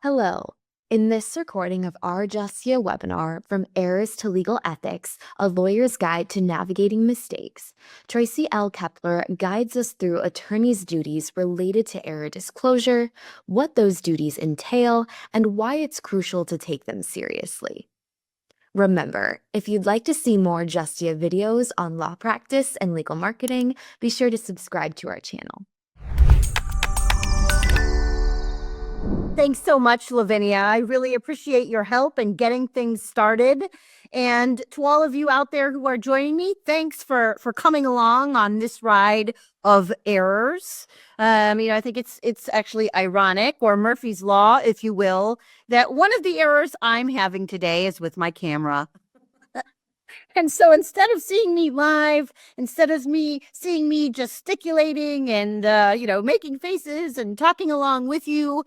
Hello. In this recording of our Justia webinar, From Errors to Legal Ethics, A Lawyer's Guide to Navigating Mistakes, Tracy L. Kepler guides us through attorneys' duties related to error disclosure, what those duties entail, and why it's crucial to take them seriously. Remember, if you'd like to see more Justia videos on law practice and legal marketing, be sure to subscribe to our channel. Thanks so much, Lavinia. I really appreciate your help in getting things started. And to all of you out there who are joining me, thanks for coming along on this ride of errors. I think it's actually ironic, or Murphy's Law, if you will, that one of the errors I'm having today is with my camera. And so instead of seeing me live, instead of seeing me gesticulating and, making faces and talking along with you,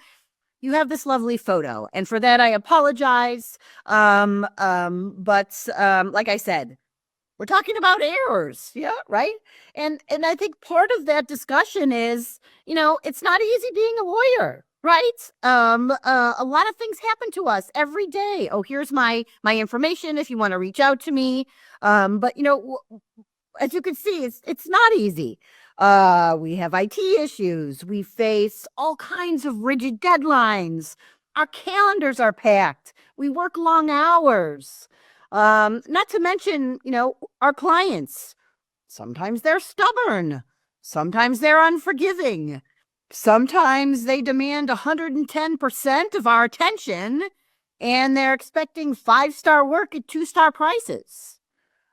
you have this lovely photo. And for that, I apologize. But like I said, we're talking about errors. Yeah, right. And I think part of that discussion is, it's not easy being a lawyer, right? A lot of things happen to us every day. Oh, here's my information if you want to reach out to me. But as you can see, it's not easy. We have IT issues. We face all kinds of rigid deadlines. Our calendars are packed. We work long hours. Not to mention, our clients. Sometimes they're stubborn. Sometimes they're unforgiving. Sometimes they demand 110% of our attention, and they're expecting 5-star work at 2-star prices.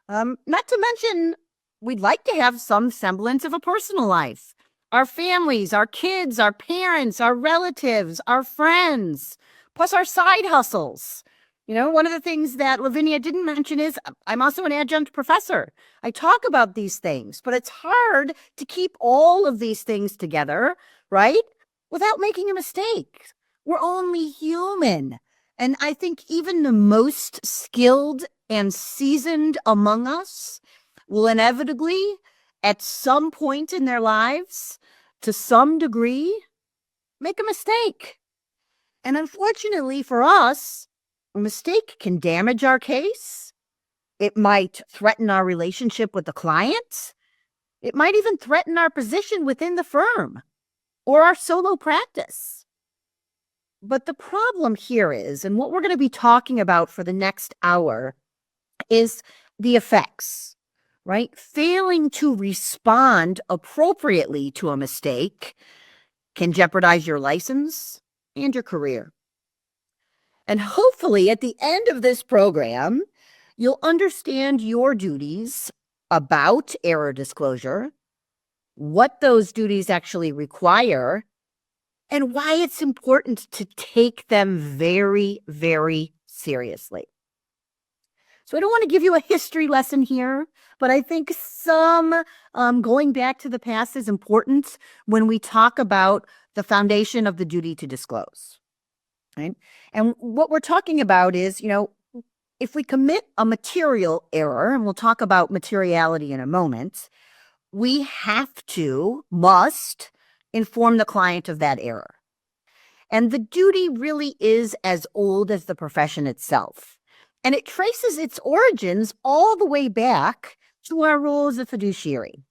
Not to mention, we'd like to have some semblance of a personal life. Our families, our kids, our parents, our relatives, our friends, plus our side hustles. One of the things that Lavinia didn't mention is I'm also an adjunct professor. I talk about these things, but it's hard to keep all of these things together, right? Without making a mistake. We're only human. And I think even the most skilled and seasoned among us will inevitably, at some point in their lives, to some degree, make a mistake. And unfortunately for us, a mistake can damage our case. It might threaten our relationship with the client. It might even threaten our position within the firm or our solo practice. But the problem here is, and what we're going to be talking about for the next hour, is the effects, right? Failing to respond appropriately to a mistake can jeopardize your license and your career. And hopefully at the end of this program, you'll understand your duties about error disclosure, what those duties actually require, and why it's important to take them very, very seriously. So I don't want to give you a history lesson here, but I think some going back to the past is important when we talk about the foundation of the duty to disclose. Right? And what we're talking about is, if we commit a material error, and we'll talk about materiality in a moment, we must inform the client of that error. And the duty really is as old as the profession itself. And it traces its origins all the way back to our role as a fiduciary.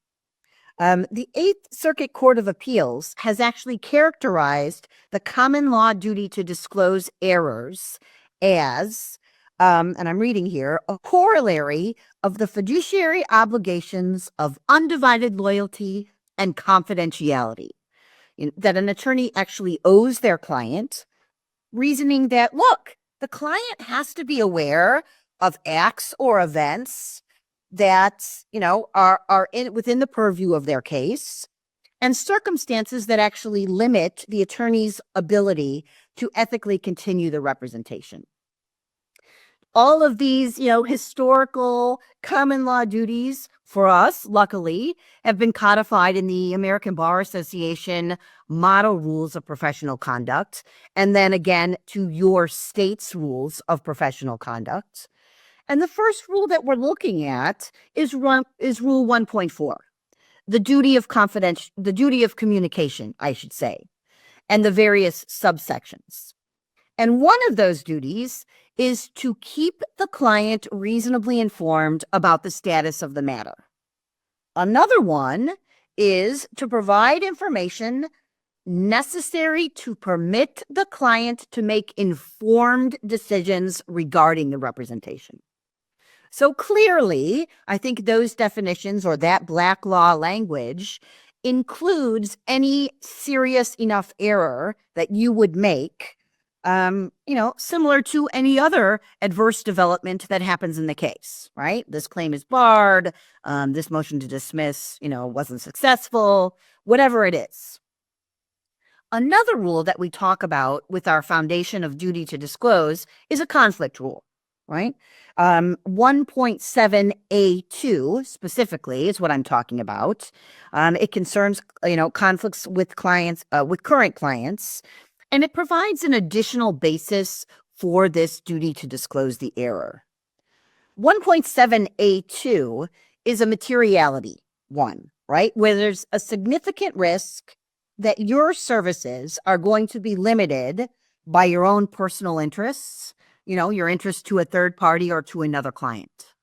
The Eighth Circuit Court of Appeals has actually characterized the common law duty to disclose errors as, and I'm reading here, a corollary of the fiduciary obligations of undivided loyalty and confidentiality, that an attorney actually owes their client, reasoning that, look, the client has to be aware of acts or events that, are within the purview of their case, and circumstances that actually limit the attorney's ability to ethically continue the representation. All of these, historical common law duties for us, luckily, have been codified in the American Bar Association Model Rules of Professional Conduct, and then again to your state's rules of professional conduct. And the first rule that we're looking at is Rule 1.4, the duty of communication, I should say, and the various subsections. And one of those duties is to keep the client reasonably informed about the status of the matter. Another one is to provide information necessary to permit the client to make informed decisions regarding the representation. So clearly, I think those definitions or that black law language includes any serious enough error that you would make, similar to any other adverse development that happens in the case, right? This claim is barred. This motion to dismiss, wasn't successful, whatever it is. Another rule that we talk about with our foundation of duty to disclose is a conflict rule, right? 1.7A2 specifically is what I'm talking about. It concerns, conflicts with clients, with current clients, and it provides an additional basis for this duty to disclose the error. 1.7A2 is a materiality one, right? Where there's a significant risk that your services are going to be limited by your own personal interests, your interest to a third party or to another client.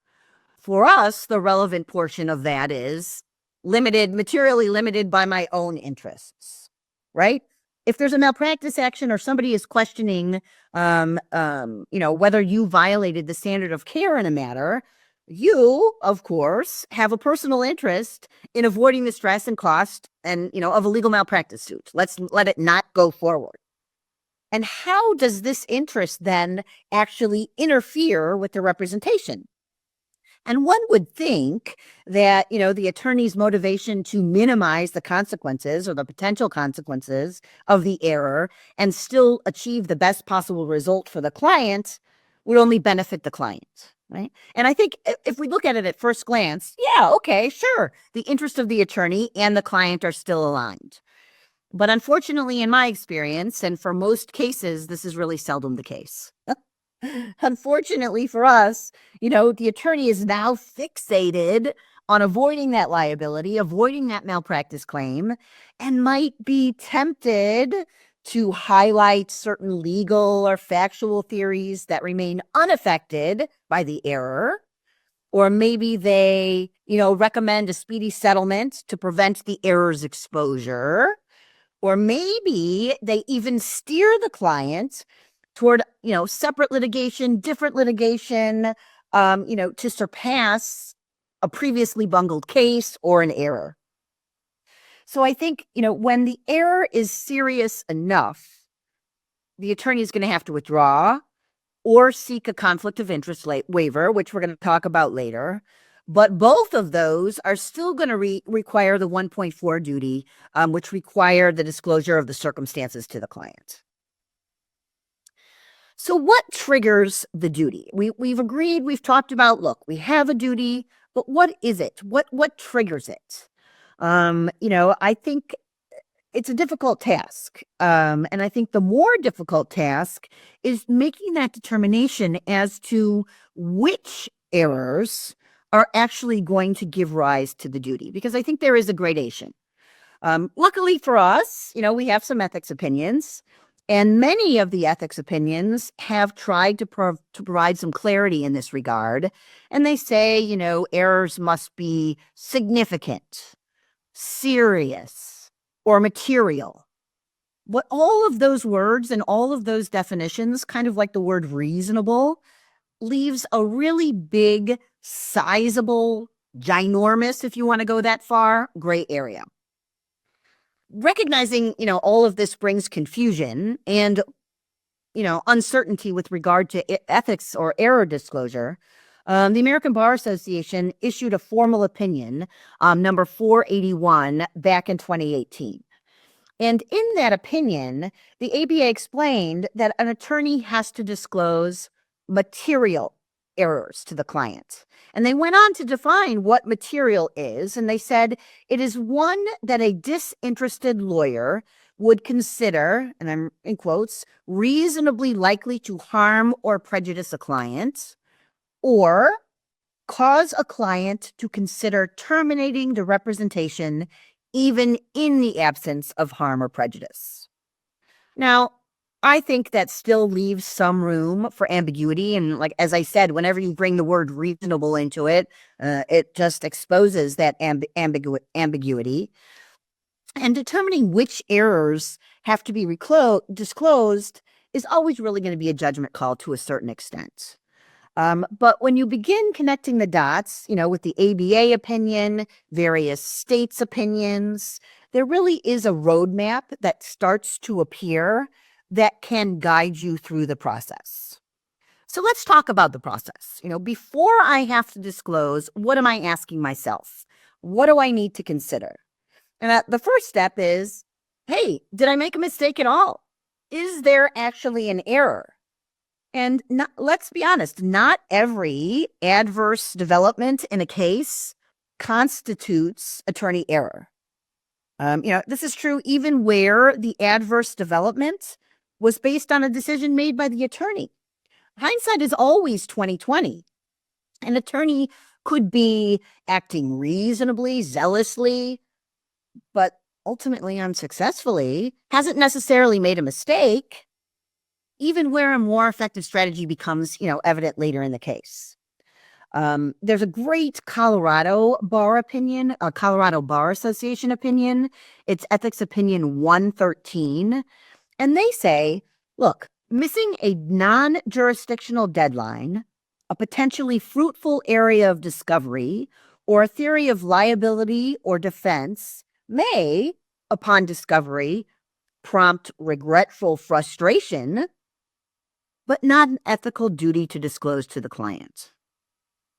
For us, the relevant portion of that is materially limited by my own interests, right? If there's a malpractice action or somebody is questioning, whether you violated the standard of care in a matter, you, of course, have a personal interest in avoiding the stress and cost of a legal malpractice suit. Let's let it not go forward. And how does this interest then actually interfere with the representation? And one would think that, the attorney's motivation to minimize the consequences or the potential consequences of the error and still achieve the best possible result for the client would only benefit the client, right? And I think if we look at it at first glance, yeah, okay, sure. The interest of the attorney and the client are still aligned. But unfortunately, in my experience, and for most cases, this is really seldom the case. Unfortunately for us, the attorney is now fixated on avoiding that liability, avoiding that malpractice claim, and might be tempted to highlight certain legal or factual theories that remain unaffected by the error. Or maybe they, recommend a speedy settlement to prevent the error's exposure. Or maybe they even steer the client toward, separate litigation, different litigation, to surpass a previously bungled case or an error. So I think, when the error is serious enough, the attorney is going to have to withdraw or seek a conflict of interest waiver, which we're going to talk about later. But both of those are still going to require the 1.4 duty, which require the disclosure of the circumstances to the client. So what triggers the duty? We've agreed, we've talked about, look, we have a duty, but what is it? What triggers it? I think it's a difficult task. And I think the more difficult task is making that determination as to which errors are actually going to give rise to the duty, because I think there is a gradation. Luckily for us, we have some ethics opinions, and many of the ethics opinions have tried to provide some clarity in this regard. And they say, errors must be significant, serious, or material. But all of those words and all of those definitions, kind of like the word reasonable, leaves a really big, sizable, ginormous, if you want to go that far, gray area. Recognizing, all of this brings confusion and, uncertainty with regard to ethics or error disclosure, the American Bar Association issued a formal opinion, number 481, back in 2018. And in that opinion, the ABA explained that an attorney has to disclose material errors to the client. And they went on to define what material is, and they said it is one that a disinterested lawyer would consider, and I'm in quotes, reasonably likely to harm or prejudice a client, or cause a client to consider terminating the representation even in the absence of harm or prejudice. Now, I think that still leaves some room for ambiguity. And like, as I said, whenever you bring the word reasonable into it, it just exposes that ambiguity. And determining which errors have to be disclosed is always really going to be a judgment call to a certain extent. But when you begin connecting the dots, with the ABA opinion, various states' opinions, there really is a roadmap that starts to appear that can guide you through the process. So let's talk about the process. Before I have to disclose, what am I asking myself? What do I need to consider? And the first step is, hey, did I make a mistake at all? Is there actually an error? And let's be honest, not every adverse development in a case constitutes attorney error. This is true even where the adverse development was based on a decision made by the attorney. Hindsight is always 20/20. An attorney could be acting reasonably, zealously, but ultimately unsuccessfully, hasn't necessarily made a mistake, even where a more effective strategy becomes, evident later in the case. There's a great Colorado Bar opinion, a Colorado Bar Association opinion. It's Ethics Opinion 113. And they say, look, missing a non-jurisdictional deadline, a potentially fruitful area of discovery, or a theory of liability or defense may, upon discovery, prompt regretful frustration, but not an ethical duty to disclose to the client.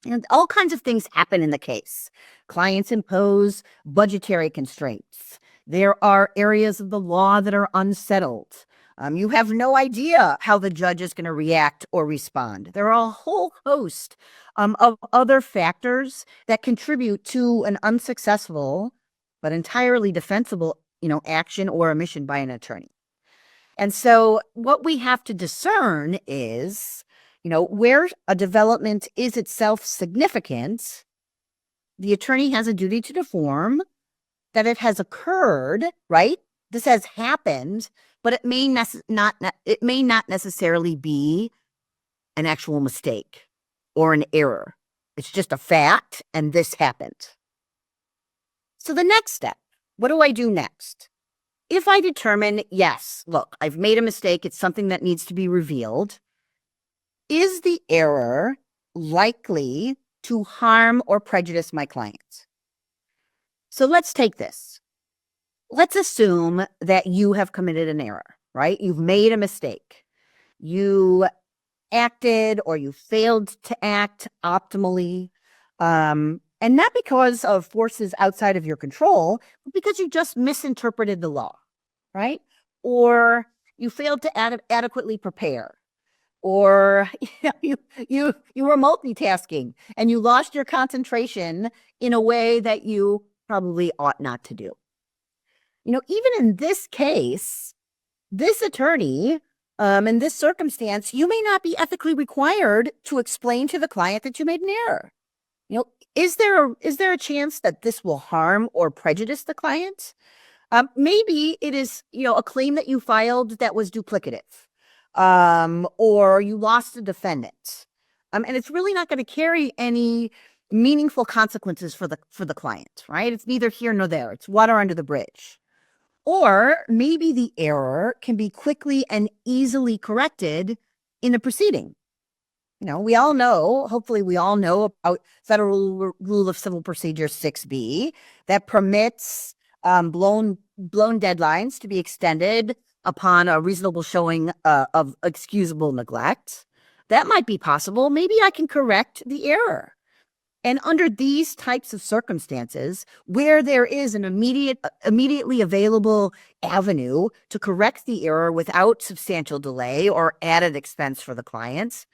And all kinds of things happen in the case. Clients impose budgetary constraints. There are areas of the law that are unsettled. You have no idea how the judge is going to react or respond. There are a whole host of other factors that contribute to an unsuccessful but entirely defensible, action or omission by an attorney. And so what we have to discern is, where a development is itself significant, the attorney has a duty to inform that it has occurred, right? This has happened, but it may not necessarily be an actual mistake or an error. It's just a fact, and this happened. So the next step, what do I do next? If I determine, yes, look, I've made a mistake, it's something that needs to be revealed, is the error likely to harm or prejudice my client? So let's take this. Let's assume that you have committed an error, right? You've made a mistake. You acted or you failed to act optimally, and not because of forces outside of your control, but because you just misinterpreted the law, right? Or you failed to adequately prepare, or you were multitasking and you lost your concentration in a way that you probably ought not to do. Even in this case, this attorney, in this circumstance, you may not be ethically required to explain to the client that you made an error. Is there a chance that this will harm or prejudice the client? Maybe it is, a claim that you filed that was duplicative, or you lost a defendant, and it's really not going to carry any meaningful consequences for the client, right? It's neither here nor there. It's water under the bridge. Or maybe the error can be quickly and easily corrected in a proceeding. Hopefully we all know about Federal Rule of Civil Procedure 6B that permits blown deadlines to be extended upon a reasonable showing of excusable neglect. That might be possible. Maybe I can correct the error. And under these types of circumstances, where there is an immediately available avenue to correct the error without substantial delay or added expense for the clients,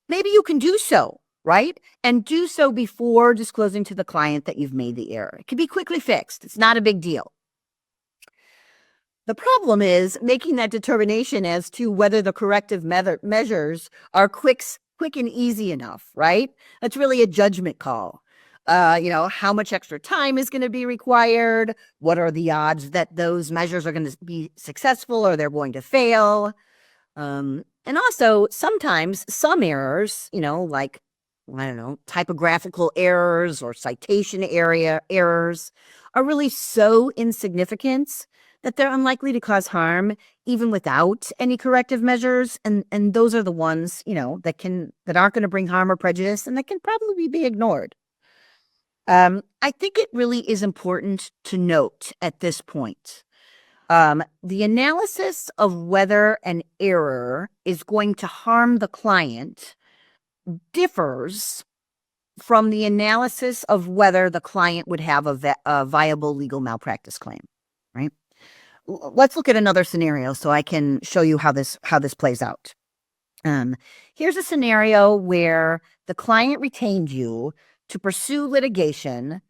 maybe you can do so, right? And do so before disclosing to the client that you've made the error. It can be quickly fixed. It's not a big deal. The problem is making that determination as to whether the corrective measures are quick and easy enough, right? That's really a judgment call. How much extra time is going to be required? What are the odds that those measures are going to be successful or they're going to fail? And also sometimes some errors, like, I don't know, typographical errors or citation area errors are really so insignificant that they're unlikely to cause harm even without any corrective measures. And those are the ones, that aren't going to bring harm or prejudice and that can probably be ignored. I think it really is important to note at this point, the analysis of whether an error is going to harm the client differs from the analysis of whether the client would have a viable legal malpractice claim, right? Let's look at another scenario so I can show you how this plays out. Here's a scenario where the client retained you to pursue litigation,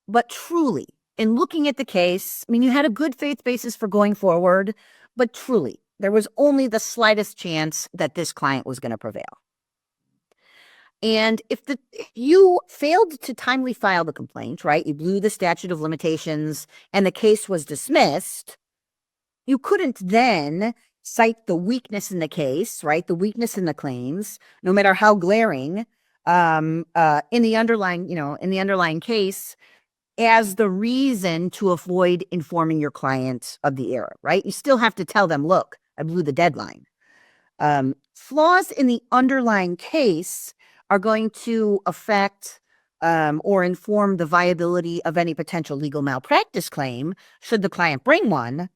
but truly, in looking at the case, you had a good faith basis for going forward, but truly, there was only the slightest chance that this client was going to prevail. And if you failed to timely file the complaint, right, you blew the statute of limitations and the case was dismissed, you couldn't then cite the weakness in the case, right, the weakness in the claims, no matter how glaring, in the underlying case, as the reason to avoid informing your client of the error, right? You still have to tell them, look, I blew the deadline. Flaws in the underlying case are going to affect or inform the viability of any potential legal malpractice claim should the client bring one.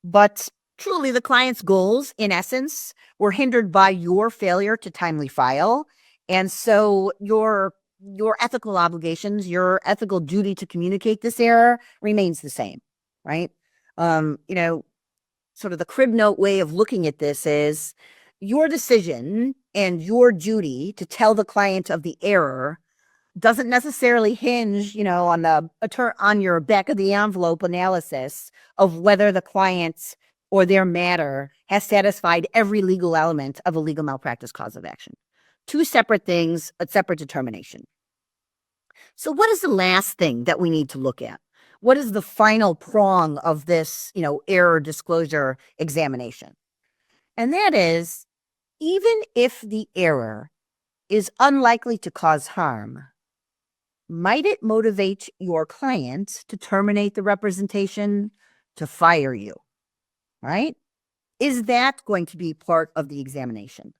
But truly, the client's goals, in essence, were hindered by your failure to timely file. And so your ethical obligations, your ethical duty to communicate this error remains the same, right? Sort of the crib note way of looking at this is your decision and your duty to tell the client of the error doesn't necessarily hinge, on your back of the envelope analysis of whether the client or their matter has satisfied every legal element of a legal malpractice cause of action. Two separate things, a separate determination. So what is the last thing that we need to look at? What is the final prong of this, error disclosure examination? And that is, even if the error is unlikely to cause harm, might it motivate your client to terminate the representation, to fire you, right? Is that going to be part of the examination?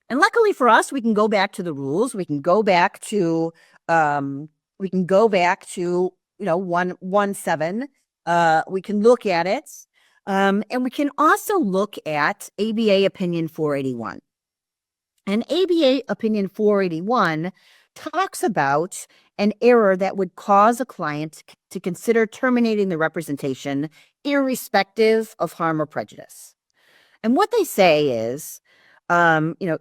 And luckily for us, we can go back to the rules. We can go back to 117. We can look at it. And we can also look at ABA Opinion 481. And ABA Opinion 481 talks about an error that would cause a client to consider terminating the representation irrespective of harm or prejudice. And what they say is,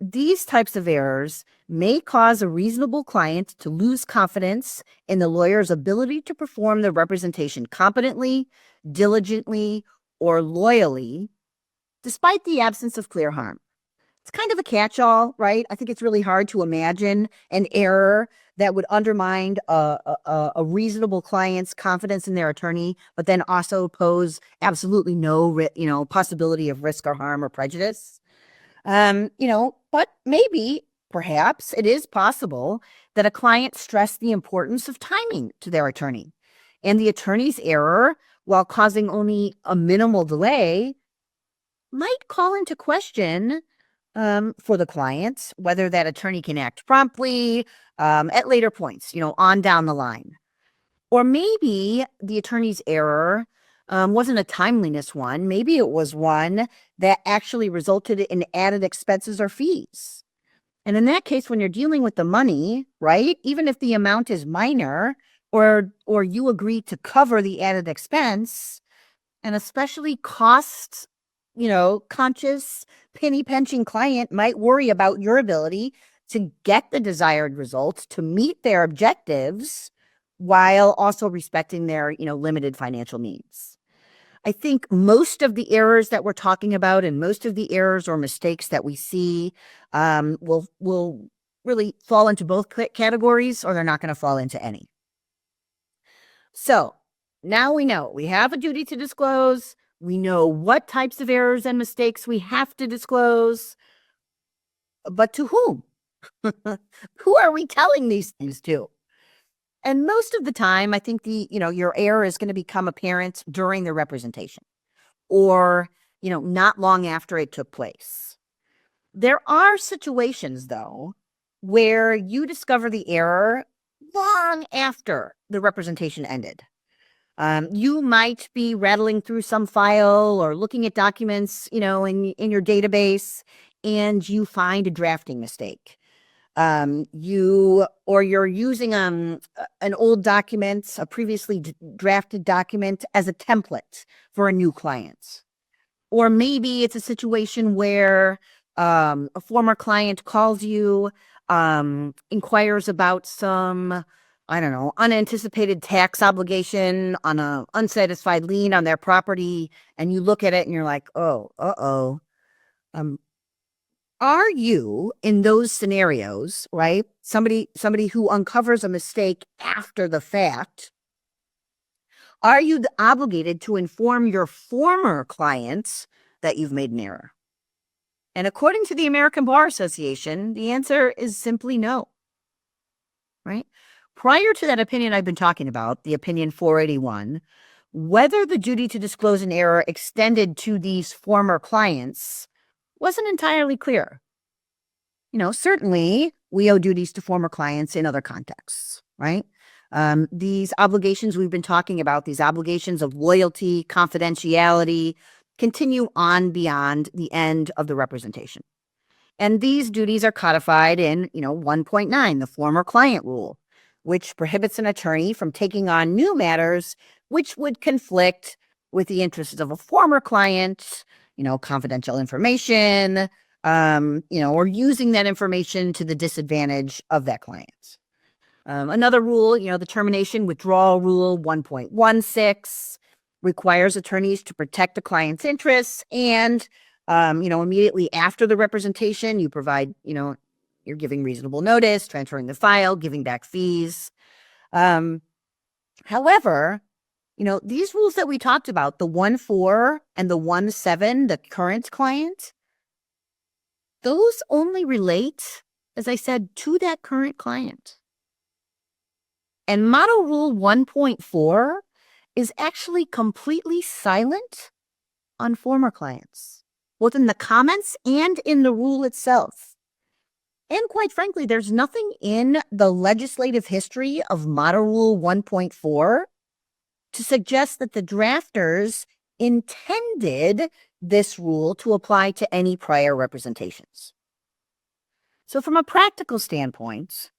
these types of errors may cause a reasonable client to lose confidence in the lawyer's ability to perform the representation competently, diligently, or loyally, despite the absence of clear harm. It's kind of a catch-all, right? I think it's really hard to imagine an error that would undermine a reasonable client's confidence in their attorney, but then also pose absolutely no, possibility of risk or harm or prejudice. But maybe, perhaps, it is possible that a client stressed the importance of timing to their attorney, and the attorney's error, while causing only a minimal delay, might call into question for the client whether that attorney can act promptly at later points, on down the line. Or maybe the attorney's error wasn't a timeliness one. Maybe it was one that actually resulted in added expenses or fees. And in that case, when you're dealing with the money, right, even if the amount is minor or you agree to cover the added expense, and especially cost, conscious, penny-pinching client might worry about your ability to get the desired results, to meet their objectives, while also respecting their, limited financial needs. I think most of the errors that we're talking about and most of the errors or mistakes that we see will really fall into both categories, or they're not going to fall into any. So now we know we have a duty to disclose. We know what types of errors and mistakes we have to disclose, but to whom? Who are we telling these things to? And most of the time, I think your error is going to become apparent during the representation or, not long after it took place. There are situations, though, where you discover the error long after the representation ended. You might be rattling through some file or looking at documents, in your database, and you find a drafting mistake. You're using an old document, a previously drafted document, as a template for a new client. Or maybe it's a situation where a former client calls you, inquires about some, I don't know, unanticipated tax obligation on an unsatisfied lien on their property, and you look at it and you're like, oh, are you, in those scenarios, right? Somebody who uncovers a mistake after the fact, are you obligated to inform your former clients that you've made an error? And according to the American Bar Association, the answer is simply no, right? Prior to that opinion I've been talking about, the opinion 481, whether the duty to disclose an error extended to these former clients wasn't entirely clear. Certainly we owe duties to former clients in other contexts, right? These obligations we've been talking about, these obligations of loyalty, confidentiality, continue on beyond the end of the representation. And these duties are codified in, 1.9, the former client rule, which prohibits an attorney from taking on new matters which would conflict with the interests of a former client, confidential information, or using that information to the disadvantage of that client. Another rule, the termination withdrawal rule 1.16 requires attorneys to protect the client's interests. And, immediately after the representation, you provide, you're giving reasonable notice, transferring the file, giving back fees. However, these rules that we talked about, the 1.4 and the 1.7, the current client, those only relate, as I said, to that current client. And Model Rule 1.4 is actually completely silent on former clients, both in the comments and in the rule itself. And quite frankly, there's nothing in the legislative history of Model Rule 1.4 to suggest that the drafters intended this rule to apply to any prior representations. So from a practical standpoint,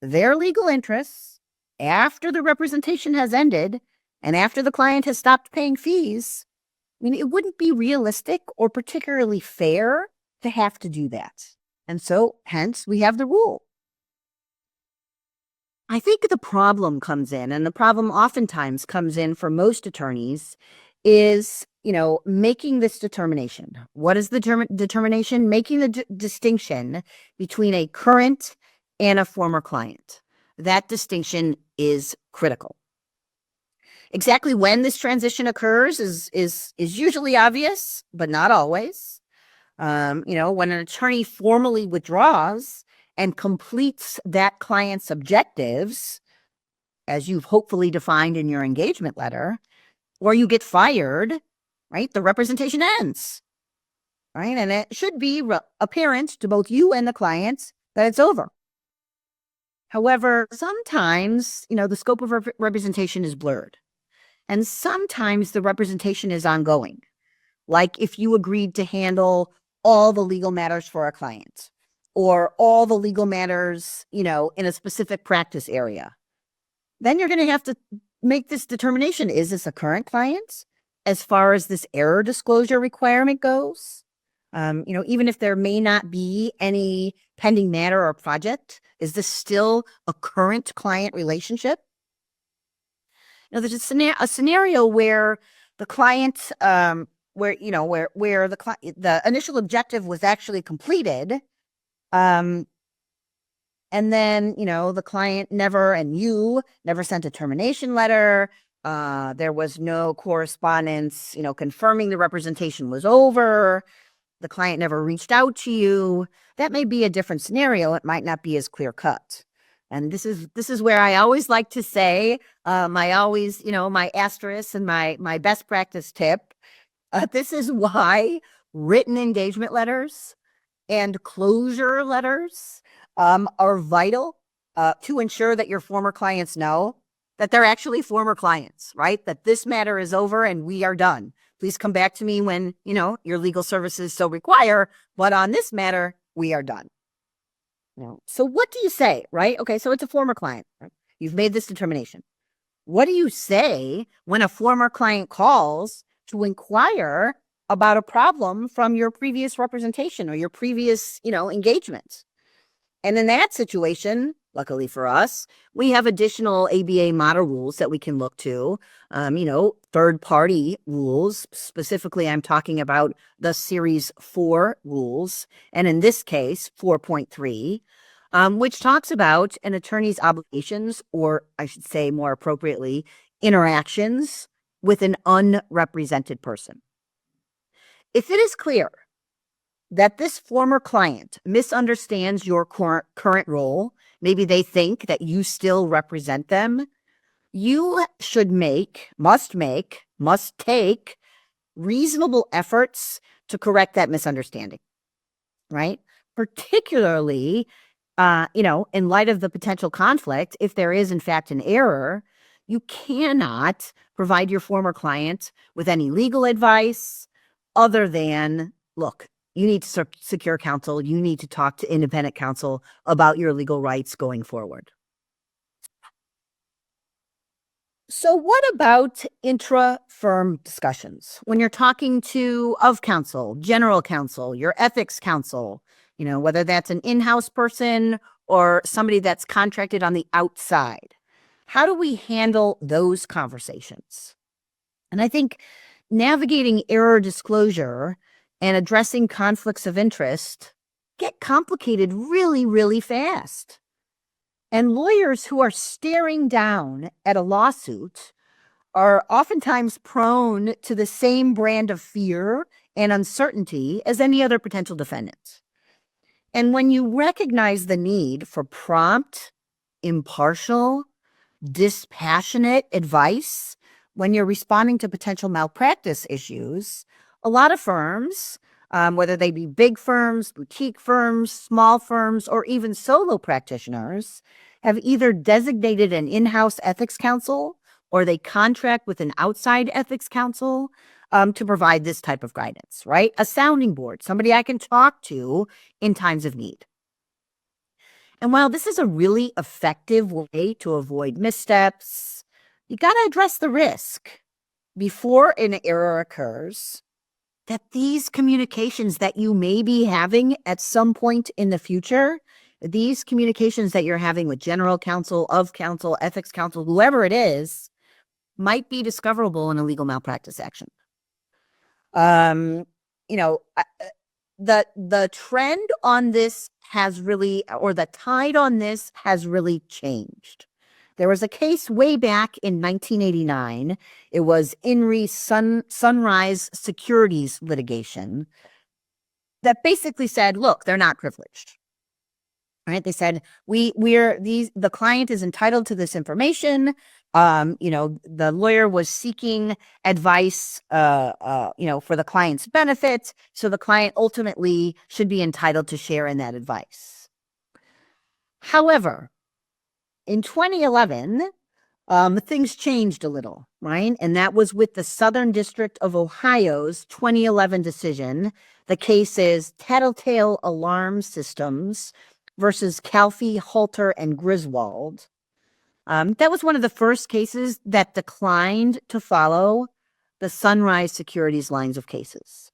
their legal interests, after the representation has ended and after the client has stopped paying fees, it wouldn't be realistic or particularly fair to have to do that. And so, hence, we have the rule. I think the problem comes in, and the problem oftentimes comes in for most attorneys, is, making this determination. What is the determination? Making the distinction between a current and a former client. That distinction is critical. Exactly when this transition occurs is usually obvious, but not always. When an attorney formally withdraws and completes that client's objectives, as you've hopefully defined in your engagement letter, or you get fired, right, the representation ends, right? And it should be apparent to both you and the client that it's over. However, sometimes, the scope of representation is blurred. And sometimes the representation is ongoing. Like if you agreed to handle all the legal matters for a client or all the legal matters, in a specific practice area, then you're going to have to make this determination. Is this a current client as far as this error disclosure requirement goes? Even if there may not be any pending matter or project, is this still a current client relationship? There's a scenario where the client, where the initial objective was actually completed, And then, the client you never sent a termination letter. There was no correspondence, confirming the representation was over. The client never reached out to you. That may be a different scenario. It might not be as clear cut. And this is where I always like to say, my asterisk and my best practice tip. This is why written engagement letters and closure letters are vital to ensure that your former clients know that they're actually former clients, right? That this matter is over and we are done. Please come back to me when, your legal services so require, but on this matter, we are done. So what do you say, right? Okay, so it's a former client. Right? You've made this determination. What do you say when a former client calls to inquire about a problem from your previous representation or your previous, engagement? And in that situation, luckily for us, we have additional ABA model rules that we can look to, third-party rules. Specifically, I'm talking about the Series 4 rules, and in this case, 4.3, which talks about an attorney's obligations, or I should say more appropriately, interactions with an unrepresented person. If it is clear that this former client misunderstands your current role, maybe they think that you still represent them, you must take reasonable efforts to correct that misunderstanding, right? Particularly, in light of the potential conflict, if there is in fact an error, you cannot provide your former client with any legal advice other than, look, you need to secure counsel. You need to talk to independent counsel about your legal rights going forward. So what about intra-firm discussions? When you're talking to counsel, general counsel, your ethics counsel, whether that's an in-house person or somebody that's contracted on the outside. How do we handle those conversations? And I think navigating error disclosure and addressing conflicts of interest get complicated really, really fast. And lawyers who are staring down at a lawsuit are oftentimes prone to the same brand of fear and uncertainty as any other potential defendant. And when you recognize the need for prompt, impartial, dispassionate advice when you're responding to potential malpractice issues, a lot of firms, whether they be big firms, boutique firms, small firms, or even solo practitioners, have either designated an in-house ethics counsel or they contract with an outside ethics counsel to provide this type of guidance, right? A sounding board, somebody I can talk to in times of need. And while this is a really effective way to avoid missteps, you got to address the risk before an error occurs that these communications that you may be having at some point in the future, these communications that you're having with general counsel, ethics counsel, whoever it is, might be discoverable in a legal malpractice action. The trend on this has really, or the tide on this has really changed. There was a case way back in 1989. It was Sunrise Securities litigation that basically said, look, they're not privileged. Right? They said, the client is entitled to this information. The lawyer was seeking advice, for the client's benefit. So the client ultimately should be entitled to share in that advice. However, in 2011, things changed a little, right? And that was with the Southern District of Ohio's 2011 decision. The case is Tattletale Alarm Systems versus Calfee, Halter, and Griswold. That was one of the first cases that declined to follow the Sunrise Securities lines of cases.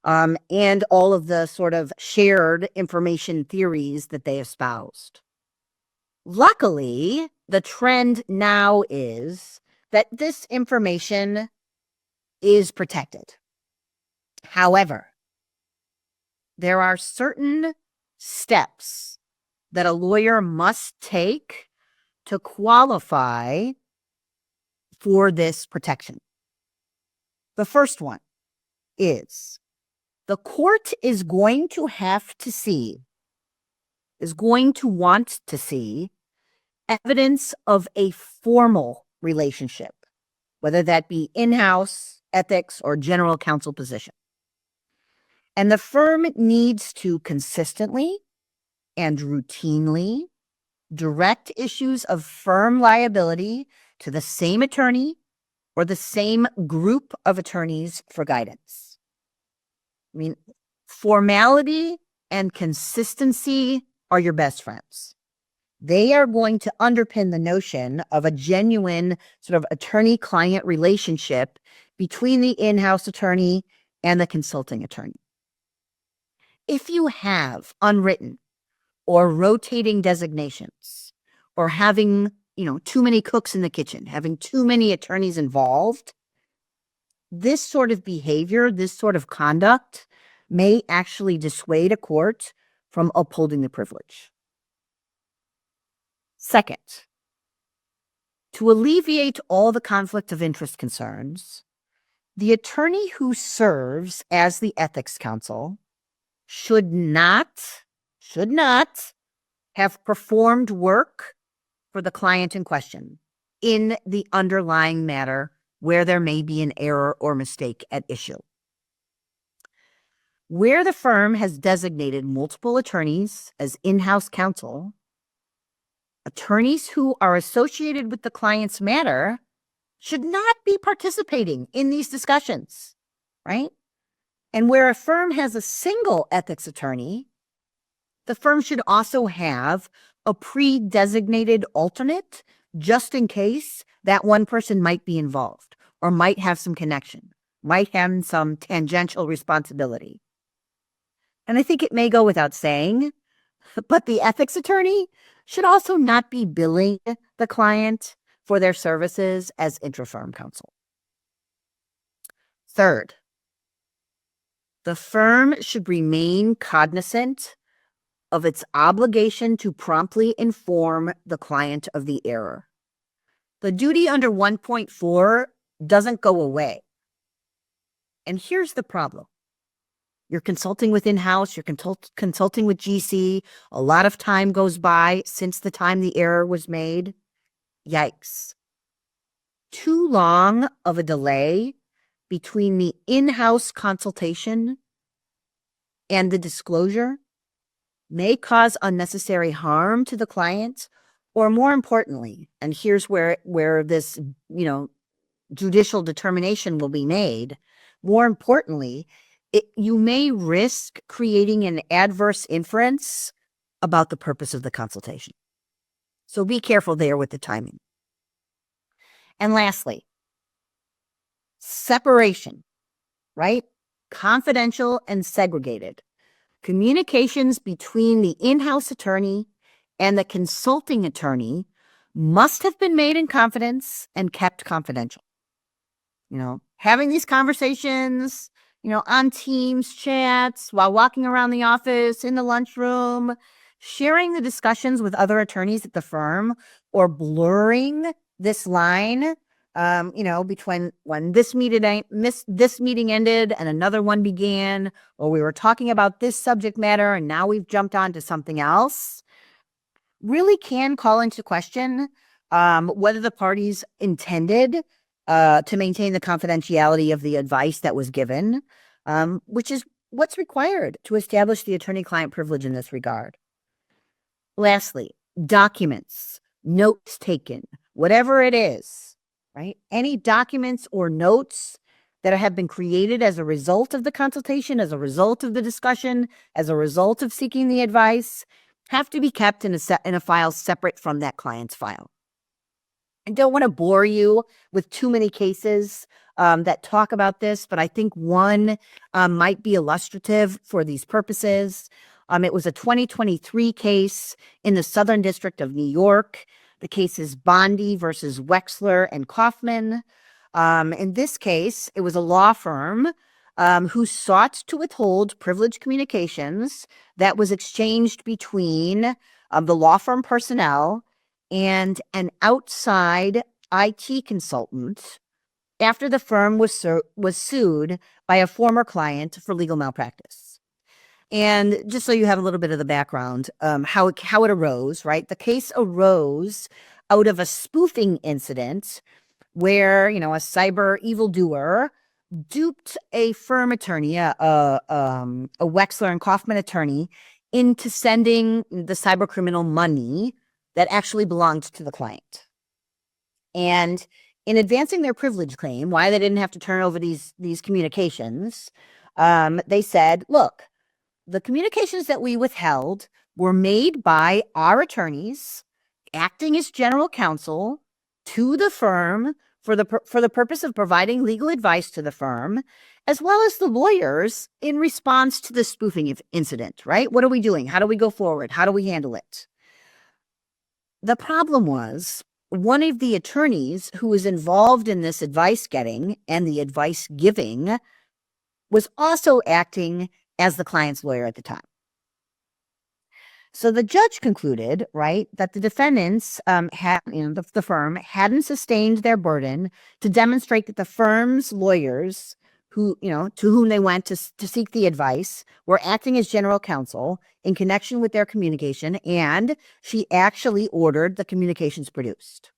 And all of the sort of shared information theories that they espoused. Luckily, the trend now is that this information is protected. However, there are certain steps that a lawyer must take to qualify for this protection. The first one is the court is going to want to see evidence of a formal relationship, whether that be in-house, ethics, or general counsel position. And the firm needs to consistently and routinely direct issues of firm liability to the same attorney or the same group of attorneys for guidance. I mean, formality and consistency are your best friends. They are going to underpin the notion of a genuine sort of attorney-client relationship between the in-house attorney and the consulting attorney. If you have unwritten or rotating designations, or having, too many cooks in the kitchen, having too many attorneys involved, this sort of behavior, this sort of conduct may actually dissuade a court from upholding the privilege. Second, to alleviate all the conflict of interest concerns, the attorney who serves as the ethics counsel should not have performed work for the client in question in the underlying matter where there may be an error or mistake at issue. Where the firm has designated multiple attorneys as in-house counsel, attorneys who are associated with the client's matter should not be participating in these discussions, right? And where a firm has a single ethics attorney, the firm should also have a pre-designated alternate just in case that one person might be involved or might have some connection, might have some tangential responsibility. And I think it may go without saying, but the ethics attorney should also not be billing the client for their services as intra-firm counsel. Third, the firm should remain cognizant of its obligation to promptly inform the client of the error. The duty under 1.4 doesn't go away. And here's the problem. You're consulting with in-house, you're consulting with GC, a lot of time goes by since the time the error was made. Yikes. Too long of a delay between the in-house consultation and the disclosure may cause unnecessary harm to the client, or more importantly, and here's where this, judicial determination will be made, more importantly, you may risk creating an adverse inference about the purpose of the consultation. So be careful there with the timing. And lastly, separation, right? Confidential and segregated. Communications between the in-house attorney and the consulting attorney must have been made in confidence and kept confidential. Having these conversations, on Teams chats, while walking around the office, in the lunchroom, sharing the discussions with other attorneys at the firm, or blurring this line, between when this meeting ended and another one began, or we were talking about this subject matter and now we've jumped on to something else, really can call into question whether the parties intended to maintain the confidentiality of the advice that was given, which is what's required to establish the attorney-client privilege in this regard. Lastly, documents, notes taken, whatever it is, right? Any documents or notes that have been created as a result of the consultation, as a result of the discussion, as a result of seeking the advice, have to be kept in a file separate from that client's file. I don't want to bore you with too many cases that talk about this, but I think one might be illustrative for these purposes. It was a 2023 case in the Southern District of New York. The case is Bondi versus Wexler and Kaufman. In this case, it was a law firm who sought to withhold privileged communications that was exchanged between the law firm personnel and an outside IT consultant after the firm was sued by a former client for legal malpractice. And just so you have a little bit of the background, how it arose, right? The case arose out of a spoofing incident where, a cyber evildoer duped a firm attorney, a Wexler and Kaufman attorney, into sending the cyber criminal money that actually belonged to the client. And in advancing their privilege claim, why they didn't have to turn over these communications, they said, look, the communications that we withheld were made by our attorneys acting as general counsel to the firm for the purpose of providing legal advice to the firm, as well as the lawyers in response to the spoofing incident, right? What are we doing? How do we go forward? How do we handle it? The problem was one of the attorneys who was involved in this advice getting and the advice giving was also acting as the client's lawyer at the time. So the judge concluded, right, that the defendants the firm hadn't sustained their burden to demonstrate that the firm's lawyers who, to whom they went to seek the advice were acting as general counsel in connection with their communication, and she actually ordered the communications produced.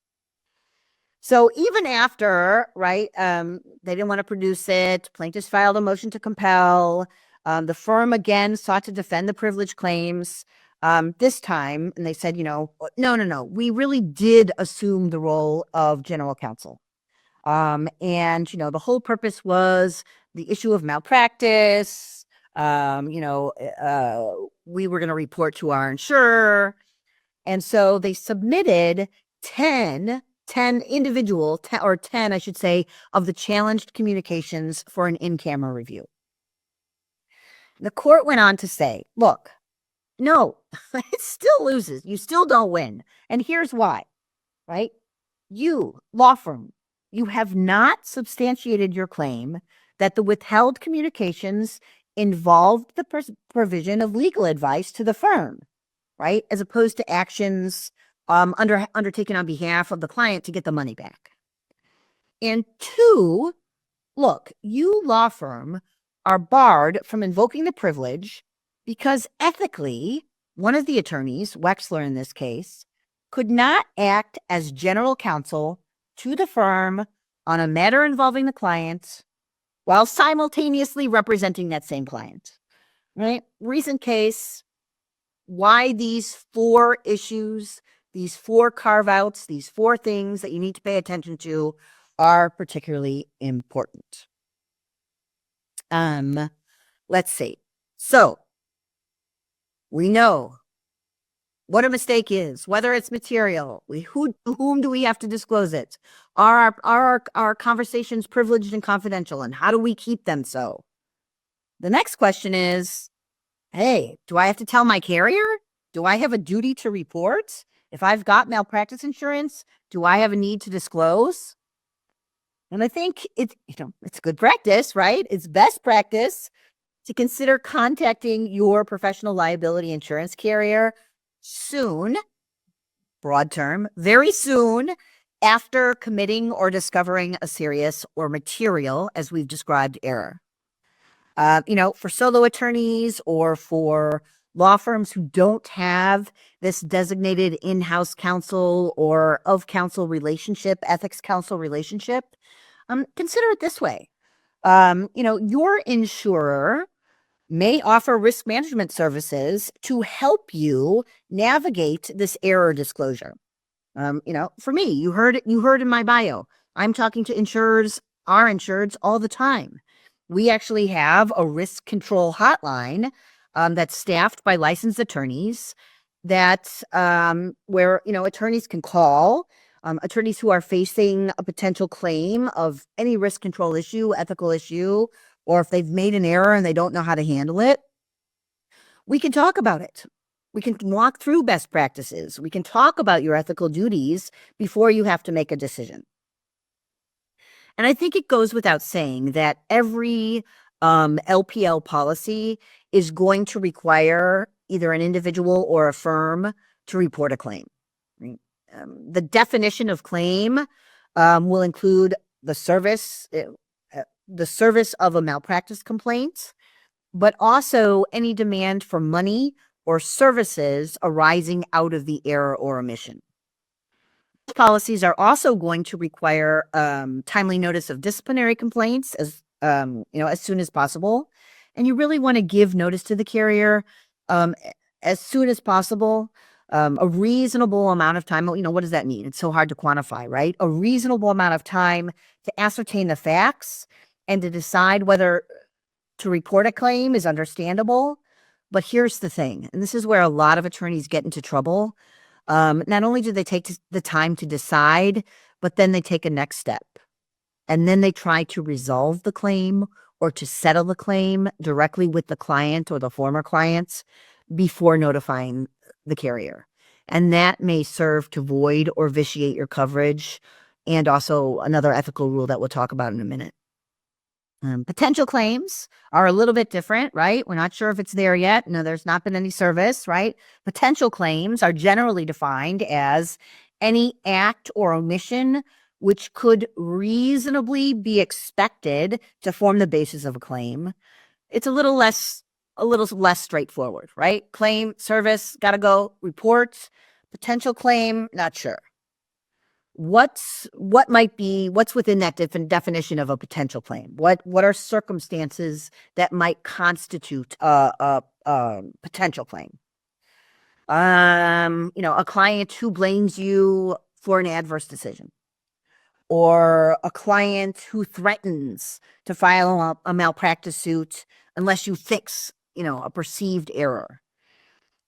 So even after, right, they didn't want to produce it, plaintiffs filed a motion to compel. The firm again sought to defend the privilege claims this time, and they said, no, we really did assume the role of general counsel. And, the whole purpose was the issue of malpractice. We were going to report to our insurer. And so they submitted 10 individual, or 10, I should say, of the challenged communications for an in-camera review. The court went on to say, look, no, it still loses. You still don't win. And here's why, right? You, law firm, you have not substantiated your claim that the withheld communications involved the provision of legal advice to the firm, right? As opposed to actions undertaken on behalf of the client to get the money back. And two, look, you, law firm, are barred from invoking the privilege because ethically, one of the attorneys, Wexler in this case, could not act as general counsel to the firm on a matter involving the client while simultaneously representing that same client, right? Recent case, why these 4 issues, these 4 carve-outs, these 4 things that you need to pay attention to are particularly important. Let's see. So we know what a mistake is, whether it's material, whom do we have to disclose it? Are our conversations privileged and confidential, and how do we keep them so? The next question is, hey, do I have to tell my carrier? Do I have a duty to report? If I've got malpractice insurance, do I have a need to disclose? And I think it's good practice, right? It's best practice to consider contacting your professional liability insurance carrier soon, broad term, very soon after committing or discovering a serious or material, as we've described, error. For solo attorneys or for law firms who don't have this designated in-house counsel or of counsel relationship, ethics counsel relationship, consider it this way. Your insurer may offer risk management services to help you navigate this error disclosure. For me, you heard in my bio, I'm talking to insurers, our insureds, all the time. We actually have a risk control hotline that's staffed by licensed attorneys that where attorneys can call, attorneys who are facing a potential claim of any risk control issue, ethical issue, or if they've made an error and they don't know how to handle it. We can talk about it. We can walk through best practices. We can talk about your ethical duties before you have to make a decision. And I think it goes without saying that every LPL policy is going to require either an individual or a firm to report a claim. Right? The definition of claim will include the service of a malpractice complaint, but also any demand for money or services arising out of the error or omission. Policies are also going to require timely notice of disciplinary complaints as soon as possible, and you really want to give notice to the carrier as soon as possible. A reasonable amount of time. What does that mean? It's so hard to quantify, right? A reasonable amount of time to ascertain the facts and to decide whether to report a claim is understandable. But here's the thing, and this is where a lot of attorneys get into trouble. Not only do they take the time to decide, but then they take a next step. And then they try to resolve the claim or to settle the claim directly with the client or the former clients before notifying the carrier. And that may serve to void or vitiate your coverage, and also another ethical rule that we'll talk about in a minute. Potential claims are a little bit different, right? We're not sure if it's there yet. No, there's not been any service, right? Potential claims are generally defined as any act or omission which could reasonably be expected to form the basis of a claim. It's a little less straightforward, right? Claim, service, gotta go, report. Potential claim, not sure. What's within that definition of a potential claim? What are circumstances that might constitute a potential claim? A client who blames you for an adverse decision, or a client who threatens to file a malpractice suit unless you fix, a perceived error,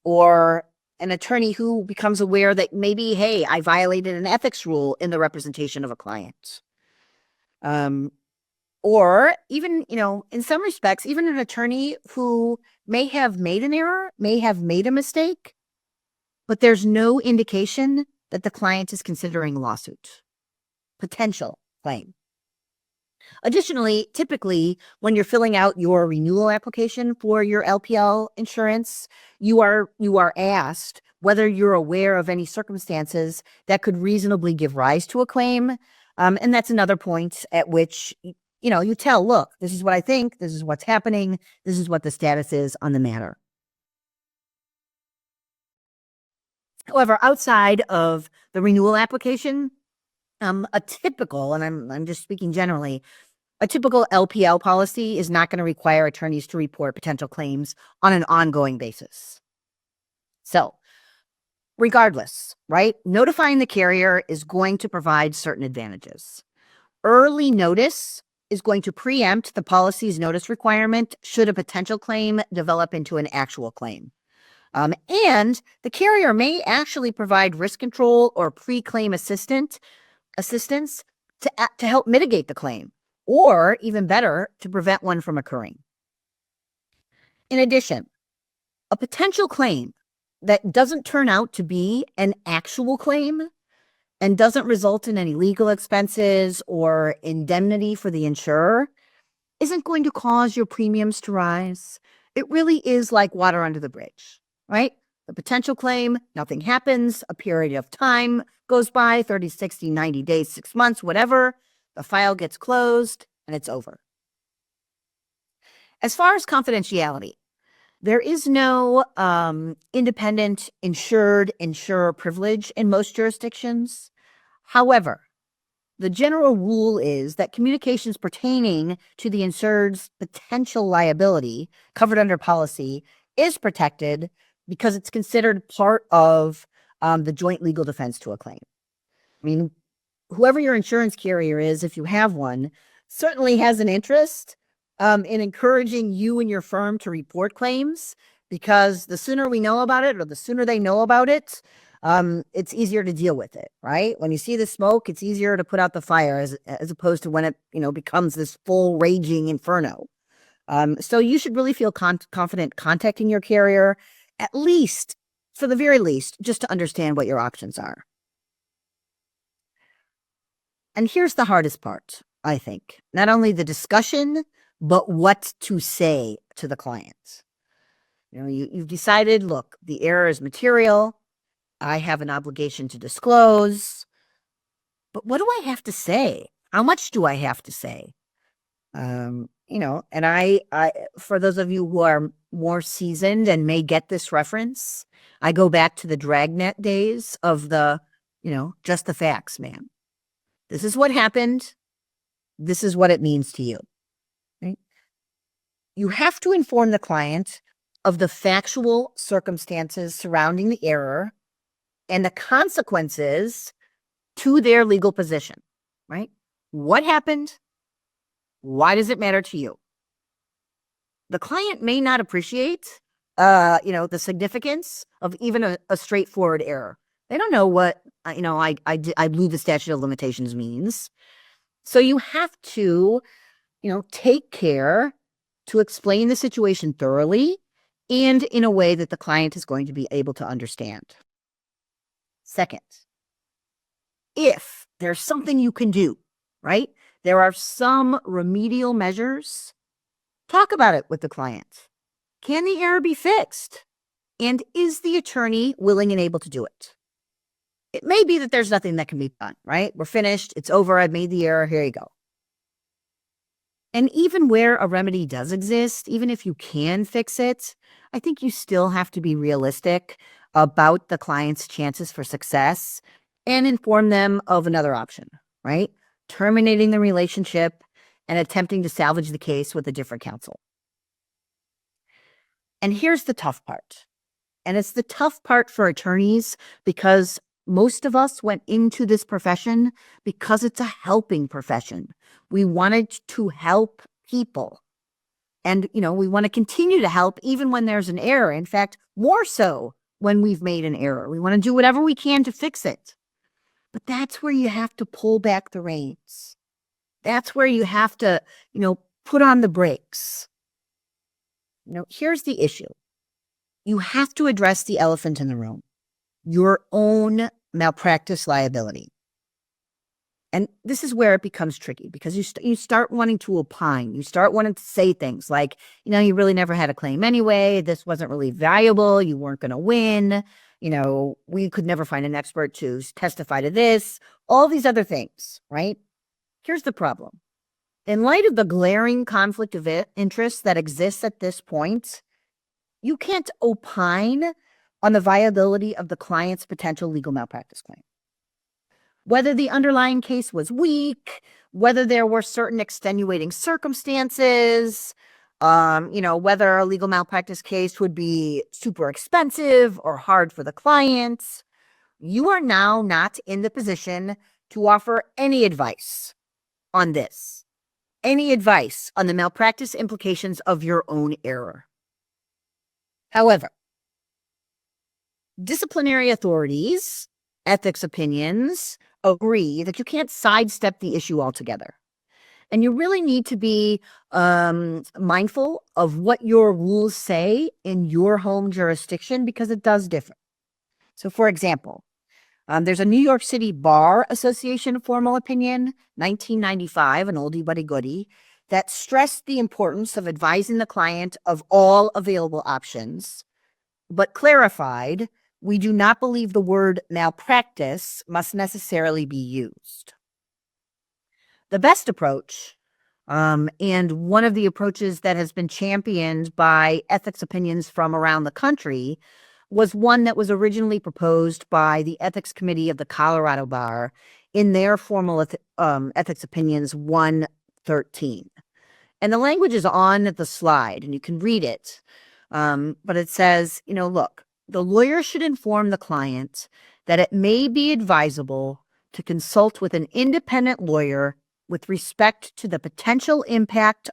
or an attorney who becomes aware that maybe, hey, I violated an ethics rule in the representation of a client. Or even, in some respects, even an attorney who may have made an error, may have made a mistake, but there's no indication that the client is considering a lawsuit. Potential claim. Additionally, typically, when you're filling out your renewal application for your LPL insurance, you are asked whether you're aware of any circumstances that could reasonably give rise to a claim. And that's another point at which, you tell, look, this is what I think, this is what's happening, this is what the status is on the matter. However, outside of the renewal application, a typical, and I'm just speaking generally, a typical LPL policy is not going to require attorneys to report potential claims on an ongoing basis. So, regardless, right, notifying the carrier is going to provide certain advantages. Early notice is going to preempt the policy's notice requirement should a potential claim develop into an actual claim. And the carrier may actually provide risk control or pre-claim assistance to help mitigate the claim, or even better, to prevent one from occurring. In addition, a potential claim that doesn't turn out to be an actual claim and doesn't result in any legal expenses or indemnity for the insurer isn't going to cause your premiums to rise. It really is like water under the bridge, right? The potential claim, nothing happens, a period of time goes by, 30, 60, 90 days, 6 months, whatever. The file gets closed and it's over. As far as confidentiality, there is no independent insurer privilege in most jurisdictions. However, the general rule is that communications pertaining to the insured's potential liability covered under policy is protected because it's considered part of the joint legal defense to a claim. I mean, whoever your insurance carrier is, if you have one, certainly has an interest in encouraging you and your firm to report claims, because the sooner we know about it, or the sooner they know about it, it's easier to deal with it, right? When you see the smoke, it's easier to put out the fire as opposed to when it, becomes this full raging inferno. So you should really feel confident contacting your carrier, at least, for the very least, just to understand what your options are. And here's the hardest part, I think. Not only the discussion, but what to say to the client. You've decided, look, the error is material. I have an obligation to disclose. But what do I have to say? How much do I have to say? And I, for those of you who are more seasoned and may get this reference, I go back to the Dragnet days of just the facts, man. This is what happened. This is what it means to you. Right? You have to inform the client of the factual circumstances surrounding the error and the consequences to their legal position, right? What happened? Why does it matter to you? The client may not appreciate, the significance of even a straightforward error. They don't know what, I blew the statute of limitations means. So you have to, take care to explain the situation thoroughly and in a way that the client is going to be able to understand. Second, if there's something you can do, right? There are some remedial measures. Talk about it with the client. Can the error be fixed? And is the attorney willing and able to do it? It may be that there's nothing that can be done, right? We're finished. It's over. I've made the error. Here you go. And even where a remedy does exist, even if you can fix it, I think you still have to be realistic about the client's chances for success and inform them of another option, right? Terminating the relationship and attempting to salvage the case with a different counsel. And here's the tough part. And it's the tough part for attorneys because most of us went into this profession because it's a helping profession. We wanted to help people. And, we want to continue to help even when there's an error. In fact, more so when we've made an error. We want to do whatever we can to fix it. But that's where you have to pull back the reins. That's where you have to, put on the brakes. Here's the issue. You have to address the elephant in the room, your own malpractice liability. And this is where it becomes tricky because you start wanting to opine. You start wanting to say things like, you really never had a claim anyway. This wasn't really valuable. You weren't going to win. We could never find an expert to testify to this. All these other things, right? Here's the problem. In light of the glaring conflict of interest that exists at this point, you can't opine on the viability of the client's potential legal malpractice claim. Whether the underlying case was weak, whether there were certain extenuating circumstances, whether a legal malpractice case would be super expensive or hard for the client, you are now not in the position to offer any advice on this, any advice on the malpractice implications of your own error. However, disciplinary authorities, ethics opinions, agree that you can't sidestep the issue altogether. And you really need to be mindful of what your rules say in your home jurisdiction because it does differ. So, for example, there's a New York City Bar Association formal opinion, 1995, an oldie but a goodie, that stressed the importance of advising the client of all available options, but clarified we do not believe the word malpractice must necessarily be used. The best approach, and one of the approaches that has been championed by ethics opinions from around the country, was one that was originally proposed by the Ethics Committee of the Colorado Bar in their formal ethics opinions 113. And the language is on the slide, and you can read it. But it says, look, the lawyer should inform the client that it may be advisable to consult with an independent lawyer with respect to the potential impact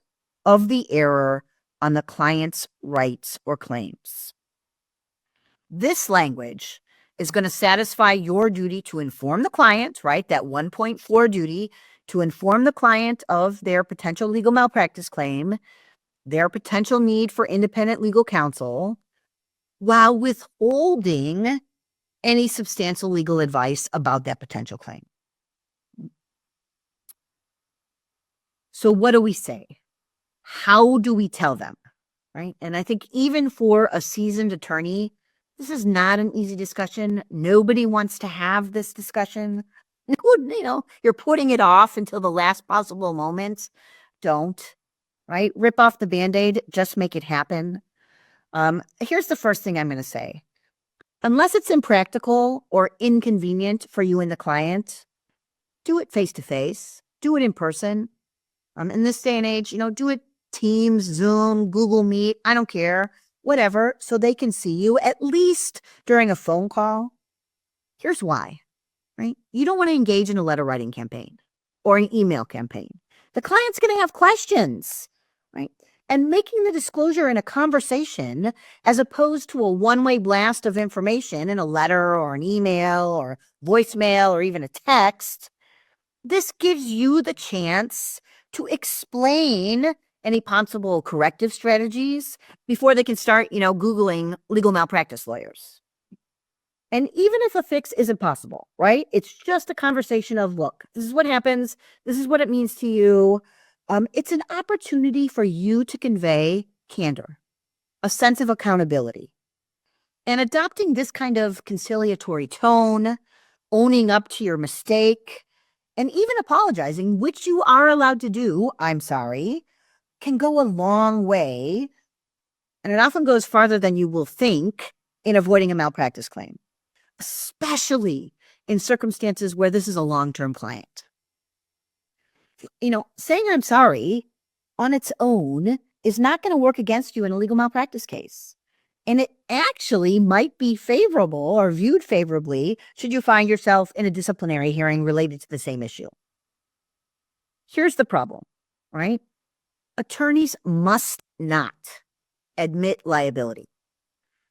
of the error on the client's rights or claims. This language is going to satisfy your duty to inform the client, right? That 1.4 duty to inform the client of their potential legal malpractice claim, their potential need for independent legal counsel, while withholding any substantial legal advice about that potential claim. So what do we say? how do we tell them, right? And I think even for a seasoned attorney, this is not an easy discussion. Nobody wants to have this discussion. You're putting it off until the last possible moment. Don't, right? Rip off the Band-Aid, just make it happen. Here's the first thing I'm going to say. Unless it's impractical or inconvenient for you and the client, do it face-to-face, do it in person. In this day and age, do it Teams, Zoom, Google Meet, I don't care, whatever, so they can see you at least during a phone call. Here's why, right? You don't want to engage in a letter writing campaign or an email campaign. The client's going to have questions, right? And making the disclosure in a conversation as opposed to a one-way blast of information in a letter or an email or voicemail or even a text, this gives you the chance to explain any possible corrective strategies before they can start, Googling legal malpractice lawyers. And even if a fix isn't possible, right? It's just a conversation of, look, this is what happens. This is what it means to you. It's an opportunity for you to convey candor, a sense of accountability. And adopting this kind of conciliatory tone, owning up to your mistake, and even apologizing, which you are allowed to do, I'm sorry, can go a long way. And it often goes farther than you will think in avoiding a malpractice claim, especially in circumstances where this is a long-term client. Saying I'm sorry on its own is not going to work against you in a legal malpractice case. And it actually might be favorable or viewed favorably should you find yourself in a disciplinary hearing related to the same issue. Here's the problem, right? Attorneys must not admit liability.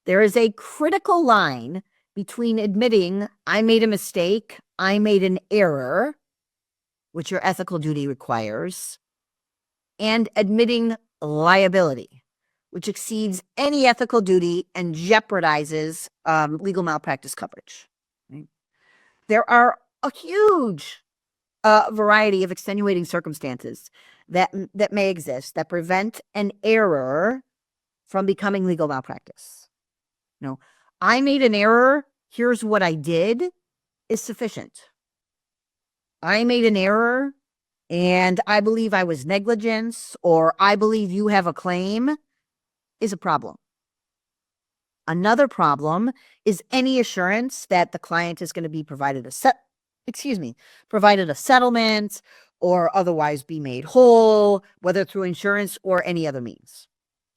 There is a critical line between admitting I made a mistake, I made an error, which your ethical duty requires, and admitting liability, which exceeds any ethical duty and jeopardizes legal malpractice coverage. Right? There are a huge variety of extenuating circumstances that may exist that prevent an error from becoming legal malpractice. I made an error, here's what I did, is sufficient. I made an error, and I believe I was negligence, or I believe you have a claim, is a problem. Another problem is any assurance that the client is going to be provided a settlement or otherwise be made whole, whether through insurance or any other means.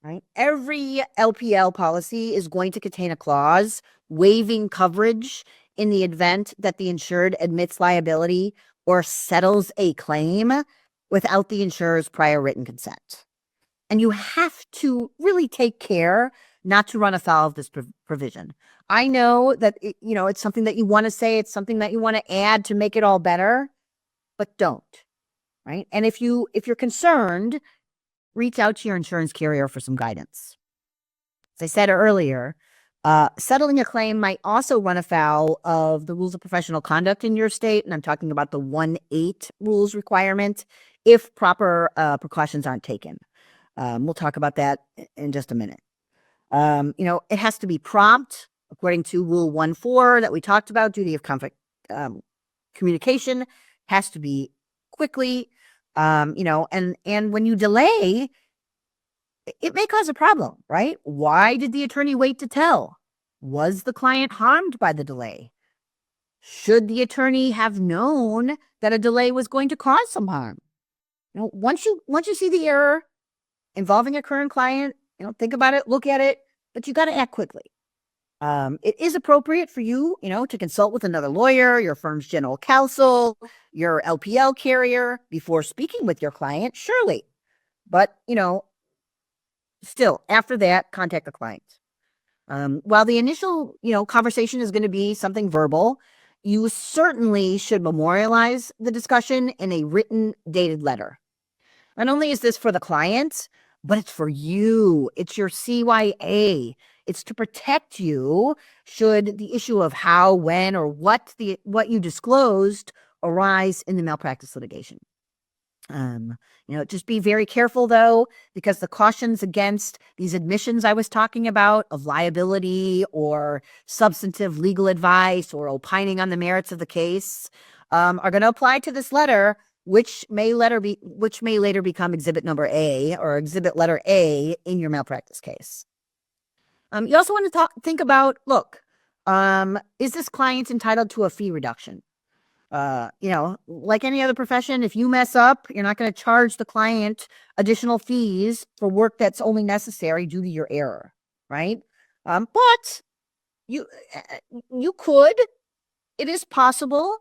Right? Every LPL policy is going to contain a clause waiving coverage in the event that the insured admits liability or settles a claim without the insurer's prior written consent. And you have to really take care not to run afoul of this provision. I know that it's something that you want to say, it's something that you want to add to make it all better, but don't. Right? And if you're concerned, reach out to your insurance carrier for some guidance. As I said earlier, settling a claim might also run afoul of the rules of professional conduct in your state, and I'm talking about the 1-8 rules requirement if proper precautions aren't taken. We'll talk about that in just a minute. It has to be prompt, according to Rule 1-4 that we talked about. Duty of communication has to be quickly. And when you delay, it may cause a problem, right? Why did the attorney wait to tell? Was the client harmed by the delay? Should the attorney have known that a delay was going to cause some harm? Once you see the error involving a current client, think about it, look at it, but you got to act quickly. It is appropriate for you, to consult with another lawyer, your firm's general counsel, your LPL carrier before speaking with your client, surely. But, still, after that, contact the client. While the initial, conversation is going to be something verbal, you certainly should memorialize the discussion in a written, dated letter. Not only is this for the client, but it's for you. It's your CYA. It's to protect you should the issue of how, when, or what you disclosed arise in the malpractice litigation. Just be very careful though, because the cautions against these admissions I was talking about of liability or substantive legal advice or opining on the merits of the case are going to apply to this letter, which may later become exhibit number A or exhibit letter A in your malpractice case. You also want to think about, look, is this client entitled to a fee reduction? Like any other profession, if you mess up, you're not going to charge the client additional fees for work that's only necessary due to your error, right? But you could, it is possible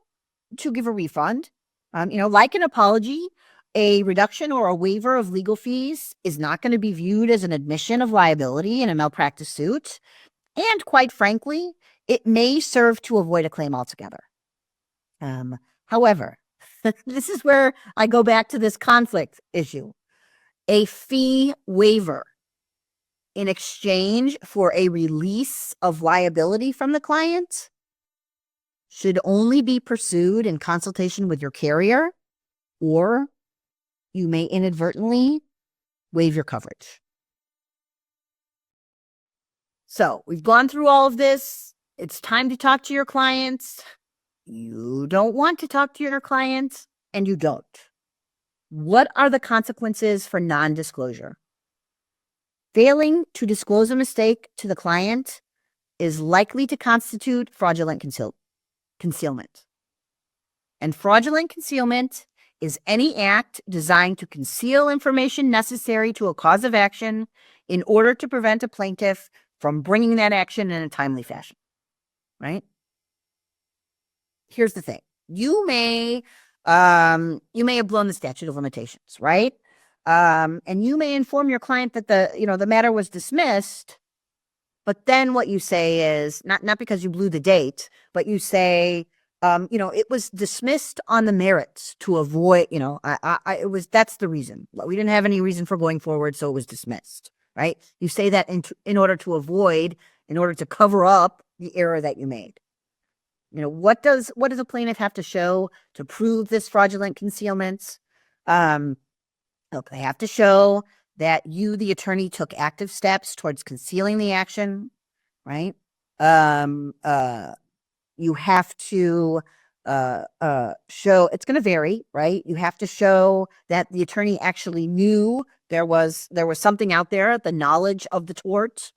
to give a refund. Like an apology, a reduction or a waiver of legal fees is not going to be viewed as an admission of liability in a malpractice suit. And quite frankly, it may serve to avoid a claim altogether. However, this is where I go back to this conflict issue. A fee waiver in exchange for a release of liability from the client should only be pursued in consultation with your carrier, or you may inadvertently waive your coverage. So we've gone through all of this. It's time to talk to your clients. You don't want to talk to your clients, and you don't. What are the consequences for non-disclosure? Failing to disclose a mistake to the client is likely to constitute fraudulent concealment. And fraudulent concealment is any act designed to conceal information necessary to a cause of action in order to prevent a plaintiff from bringing that action in a timely fashion, right? Here's the thing. You may have blown the statute of limitations, right? And you may inform your client that the matter was dismissed, but then what you say is not because you blew the date, but you say, it was dismissed on the merits to avoid, that's the reason. We didn't have any reason for going forward, so it was dismissed, right? You say that in order to cover up the error that you made. What does a plaintiff have to show to prove this fraudulent concealment? Look, they have to show that you, the attorney, took active steps towards concealing the action, right? You have to show, it's going to vary, right? You have to show that the attorney actually knew there was something out there, the knowledge of the tort.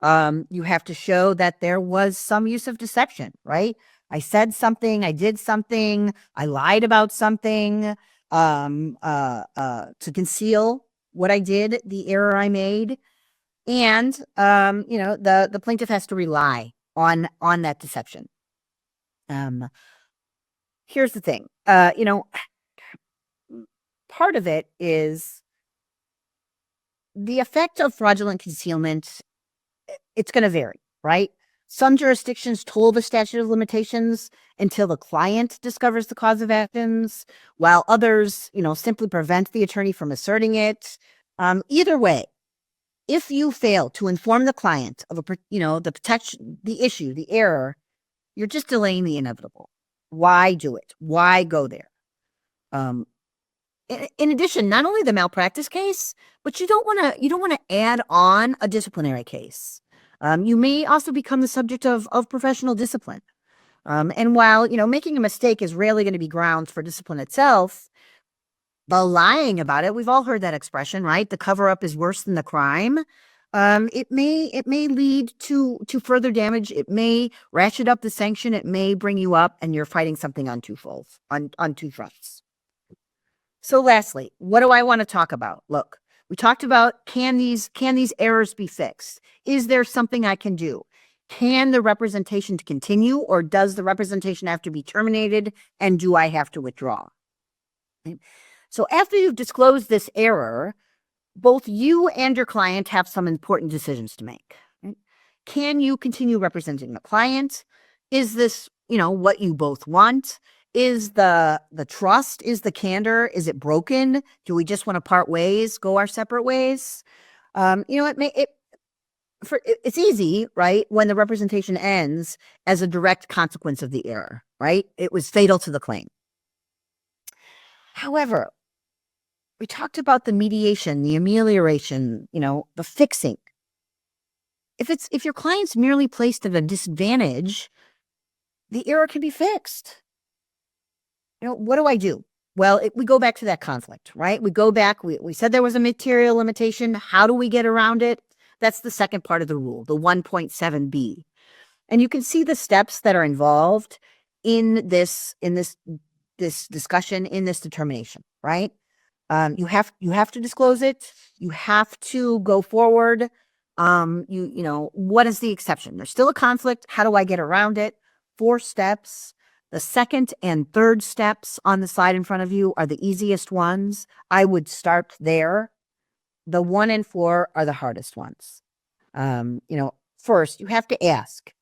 You have to show that there was some use of deception, right? I said something, I did something, I lied about something to conceal what I did, the error I made. And, the plaintiff has to rely on that deception. Here's the thing, part of it is the effect of fraudulent concealment. It's going to vary, right? Some jurisdictions toll the statute of limitations until the client discovers the cause of actions, while others, simply prevent the attorney from asserting it. Either way, if you fail to inform the client of the issue, the error, you're just delaying the inevitable. Why do it? Why go there? In addition, not only the malpractice case, but you don't want to add on a disciplinary case. You may also become the subject of professional discipline. And while, making a mistake is rarely going to be grounds for discipline itself, the lying about it, we've all heard that expression, right? The cover-up is worse than the crime. It may lead to further damage. It may ratchet up the sanction. It may bring you up and you're fighting something on two fronts. So lastly, what do I want to talk about? Look, we talked about, can these errors be fixed? Is there something I can do? Can the representation continue, or does the representation have to be terminated, and do I have to withdraw? So after you've disclosed this error, both you and your client have some important decisions to make. Can you continue representing the client? Is this, what you both want? Is the trust, is the candor, is it broken? Do we just want to part ways, go our separate ways? It's easy, right? When the representation ends as a direct consequence of the error, right? It was fatal to the claim. However, We talked about the mediation, the amelioration, the fixing. If your client's merely placed at a disadvantage, the error can be fixed. What do I do? Well, we go back to that conflict, right? We go back, we said there was a material limitation. How do we get around it? That's the second part of the rule, the 1.7b. And you can see the steps that are involved in this discussion, in this determination, right? You have to disclose it. You have to go forward. What is the exception? There's still a conflict. How do I get around it? 4 steps. The second and third steps on the slide in front of you are the easiest ones. I would start there. The 1 and 4 are the hardest ones. First, you have to ask,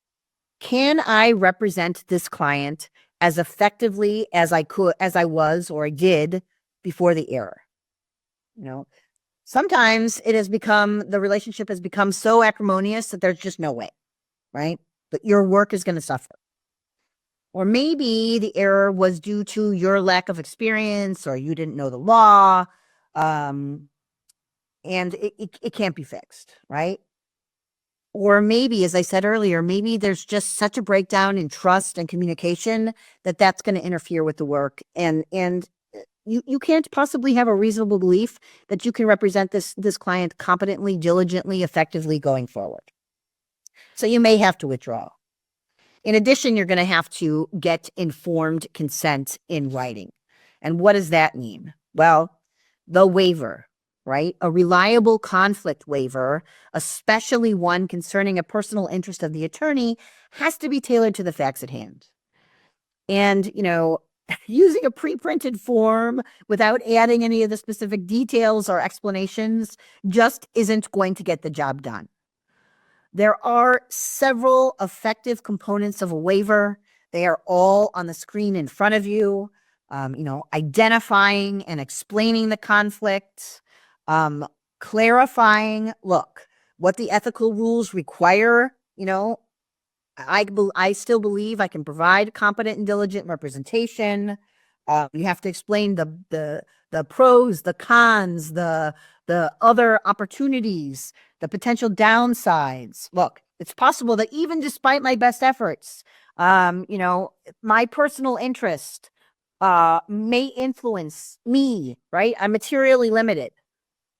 can I represent this client as effectively as I did before the error? Sometimes the relationship has become so acrimonious that there's just no way, right? But your work is going to suffer. Or maybe the error was due to your lack of experience, or you didn't know the law, and it can't be fixed, right? Or maybe, as I said earlier, maybe there's just such a breakdown in trust and communication that that's going to interfere with the work, and you can't possibly have a reasonable belief that you can represent this client competently, diligently, effectively going forward. So you may have to withdraw. In addition, you're going to have to get informed consent in writing. And what does that mean? Well, the waiver, right? A reliable conflict waiver, especially one concerning a personal interest of the attorney, has to be tailored to the facts at hand. And, using a pre-printed form without adding any of the specific details or explanations just isn't going to get the job done. There are several effective components of a waiver. They are all on the screen in front of you. Identifying and explaining the conflict, clarifying, look, what the ethical rules require. I still believe I can provide competent and diligent representation. You have to explain the pros, the cons, the other opportunities, the potential downsides. Look, it's possible that even despite my best efforts, my personal interest may influence me, right? I'm materially limited.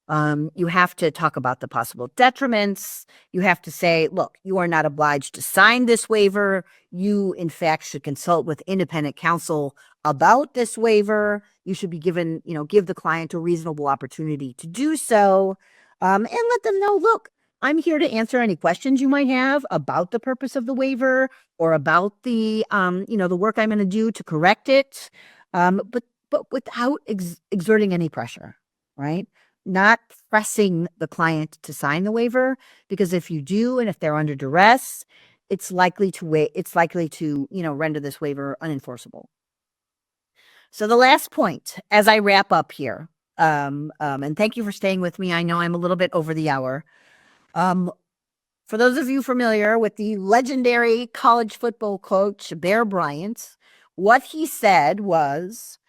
You have to talk about the possible detriments. You have to say, look, you are not obliged to sign this waiver. You, in fact, should consult with independent counsel about this waiver. You should be given, give the client a reasonable opportunity to do so, and let them know, look, I'm here to answer any questions you might have about the purpose of the waiver or about the, the work I'm going to do to correct it, but without exerting any pressure, right? Not pressing the client to sign the waiver, because if you do, and if they're under duress, it's likely to render this waiver unenforceable. So the last point, as I wrap up here, and thank you for staying with me. I know I'm a little bit over the hour. For those of you familiar with the legendary college football coach, Bear Bryant, what he said was,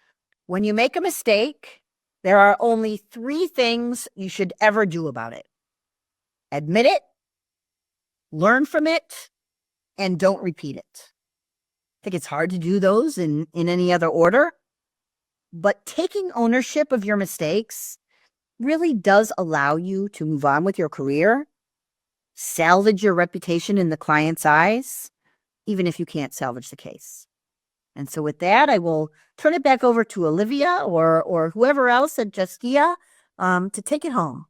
when you make a mistake, there are only 3 things you should ever do about it. Admit it, learn from it, and don't repeat it. I think it's hard to do those in any other order, but taking ownership of your mistakes really does allow you to move on with your career, salvage your reputation in the client's eyes, even if you can't salvage the case. And so with that, I will turn it back over to Olivia or whoever else at Justia to take it home.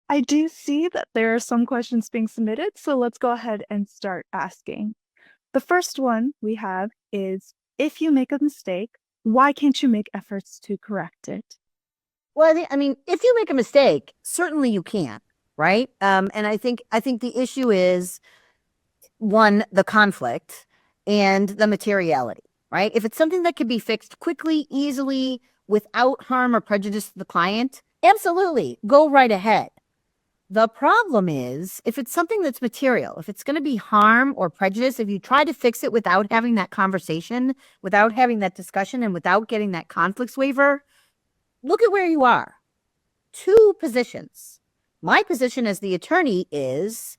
I do see that there are some questions being submitted, so let's go ahead and start asking. The first one we have is, if you make a mistake, why can't you make efforts to correct it? Well, if you make a mistake, certainly you can, right? And I think the issue is, one, the conflict and the materiality, right? If it's something that can be fixed quickly, easily, without harm or prejudice to the client, absolutely, go right ahead. The problem is, if it's something that's material, if it's going to be harm or prejudice, if you try to fix it without having that conversation, without having that discussion, and without getting that conflicts waiver, look at where you are. 2 positions. My position as the attorney is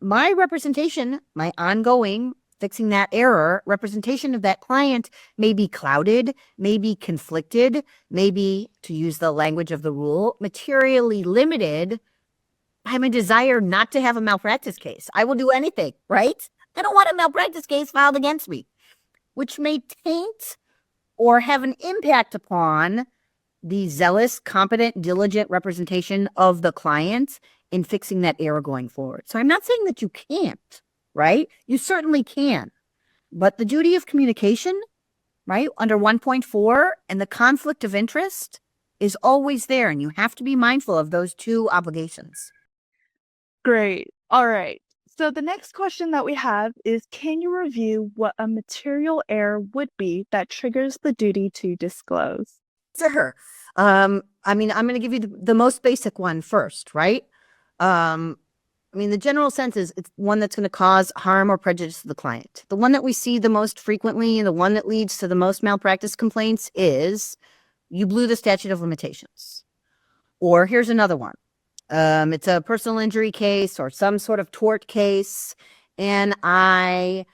my representation, my ongoing fixing that error representation of that client may be clouded, may be conflicted, maybe, to use the language of the rule, materially limited by my desire not to have a malpractice case. I will do anything, right? I don't want a malpractice case filed against me, which may taint or have an impact upon the zealous, competent, diligent representation of the client in fixing that error going forward. So I'm not saying that you can't, right? You certainly can. But the duty of communication, right, under 1.4 and the conflict of interest is always there. And you have to be mindful of those 2 obligations. Great. All right. So the next question that we have is, can you review what a material error would be that triggers the duty to disclose? Sure. I'm going to give you the most basic one first, right? The general sense is it's one that's going to cause harm or prejudice to the client. The one that we see the most frequently and the one that leads to the most malpractice complaints is you blew the statute of limitations. Or here's another one. It's a personal injury case or some sort of tort case, and I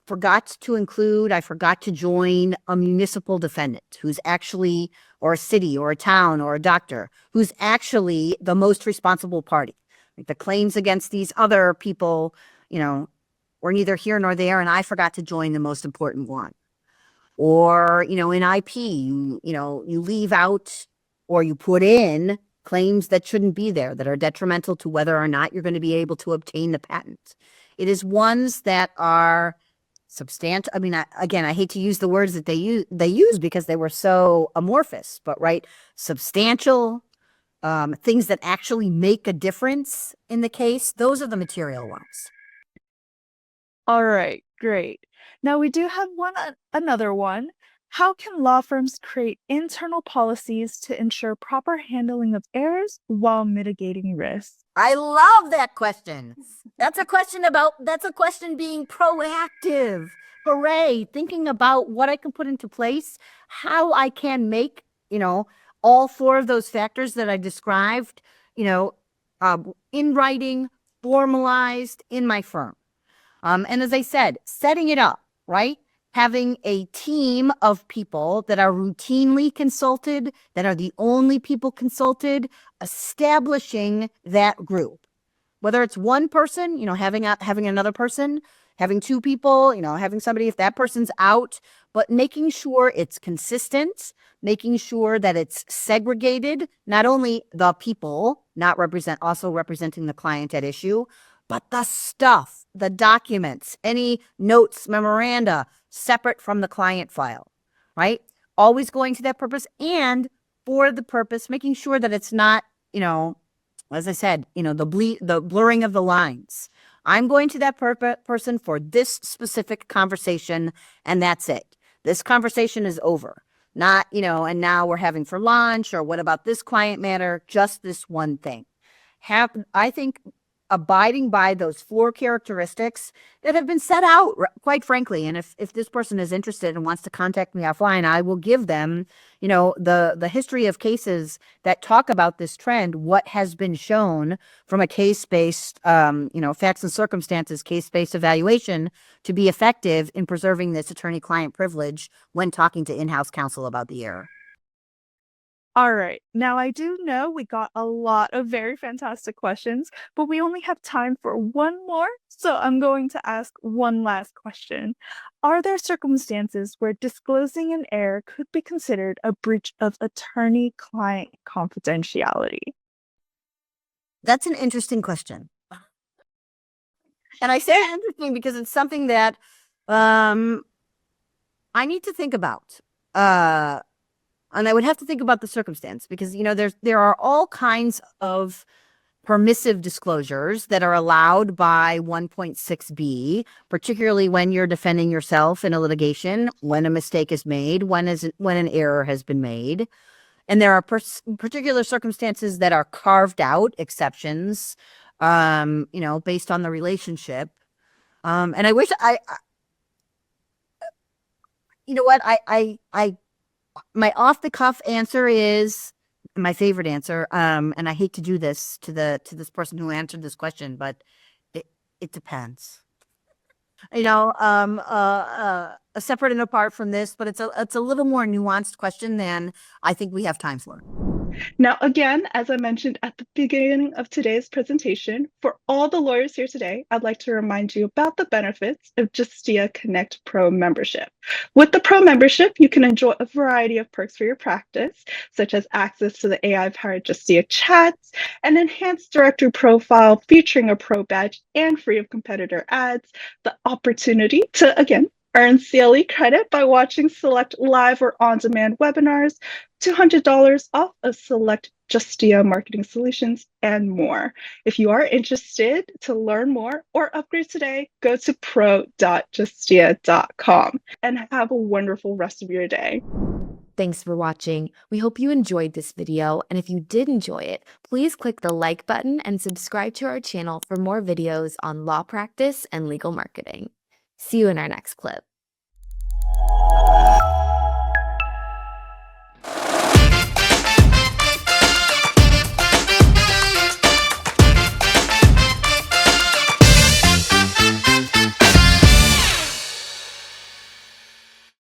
forgot to join a municipal defendant who's actually, or a city or a town or a doctor who's actually the most responsible party. Like the claims against these other people, were neither here nor there, and I forgot to join the most important one. Or, in IP, you leave out or you put in claims that shouldn't be there, that are detrimental to whether or not you're going to be able to obtain the patent. It is ones that are substantial. Again, I hate to use the words that they use because they were so amorphous, but right, substantial, things that actually make a difference in the case, those are the material ones. All right, great. Now we do have another one. How can law firms create internal policies to ensure proper handling of errors while mitigating risks? I love that question. That's a question being proactive. Hooray, thinking about what I can put into place, how I can make, all 4 of those factors that I described, in writing, formalized in my firm. And as I said, setting it up, right? Having a team of people that are routinely consulted, that are the only people consulted, establishing that group. Whether it's one person, having another person, having 2 people, having somebody if that person's out, but making sure it's consistent, making sure that it's segregated, not only the people, also representing the client at issue, but the stuff, the documents, any notes, memoranda, separate from the client file, right? Always going to that purpose, and for the purpose, making sure that it's not, as I said, the blurring of the lines. I'm going to that person for this specific conversation, and that's it. This conversation is over. Not, and now we're having for lunch, or what about this client matter? Just this one thing. I think abiding by those 4 characteristics that have been set out, quite frankly. And if this person is interested and wants to contact me offline, I will give them, the history of cases that talk about this trend, what has been shown from a case-based, facts and circumstances, case-based evaluation to be effective in preserving this attorney-client privilege when talking to in-house counsel about the error. All right. Now, I do know we got a lot of very fantastic questions, but we only have time for one more. So I'm going to ask one last question. Are there circumstances where disclosing an error could be considered a breach of attorney-client confidentiality? That's an interesting question. And I say interesting because it's something that I need to think about. And I would have to think about the circumstance because, there are all kinds of permissive disclosures that are allowed by 1.6b, particularly when you're defending yourself in a litigation, when a mistake is made, when an error has been made. And there are particular circumstances that are carved out, exceptions, based on the relationship. And I wish you know what, I My off the cuff answer is my favorite answer. And I hate to do this to this person who answered this question, but it depends. Separate and apart from this, but it's a little more nuanced question than I think we have time for. Now, again, as I mentioned at the beginning of today's presentation, for all the lawyers here today, I'd like to remind you about the benefits of Justia Connect Pro membership. With the Pro membership, you can enjoy a variety of perks for your practice, such as access to the AI-powered Justia chats, an enhanced directory profile featuring a Pro badge and free of competitor ads, the opportunity to, again, earn CLE credit by watching select live or on-demand webinars, $200 off of select Justia marketing solutions, and more. If you are interested to learn more or upgrade today, go to pro.justia.com and have a wonderful rest of your day. Thanks for watching. We hope you enjoyed this video, and if you did enjoy it, please click the like button and subscribe to our channel for more videos on law practice and legal marketing. See you in our next clip.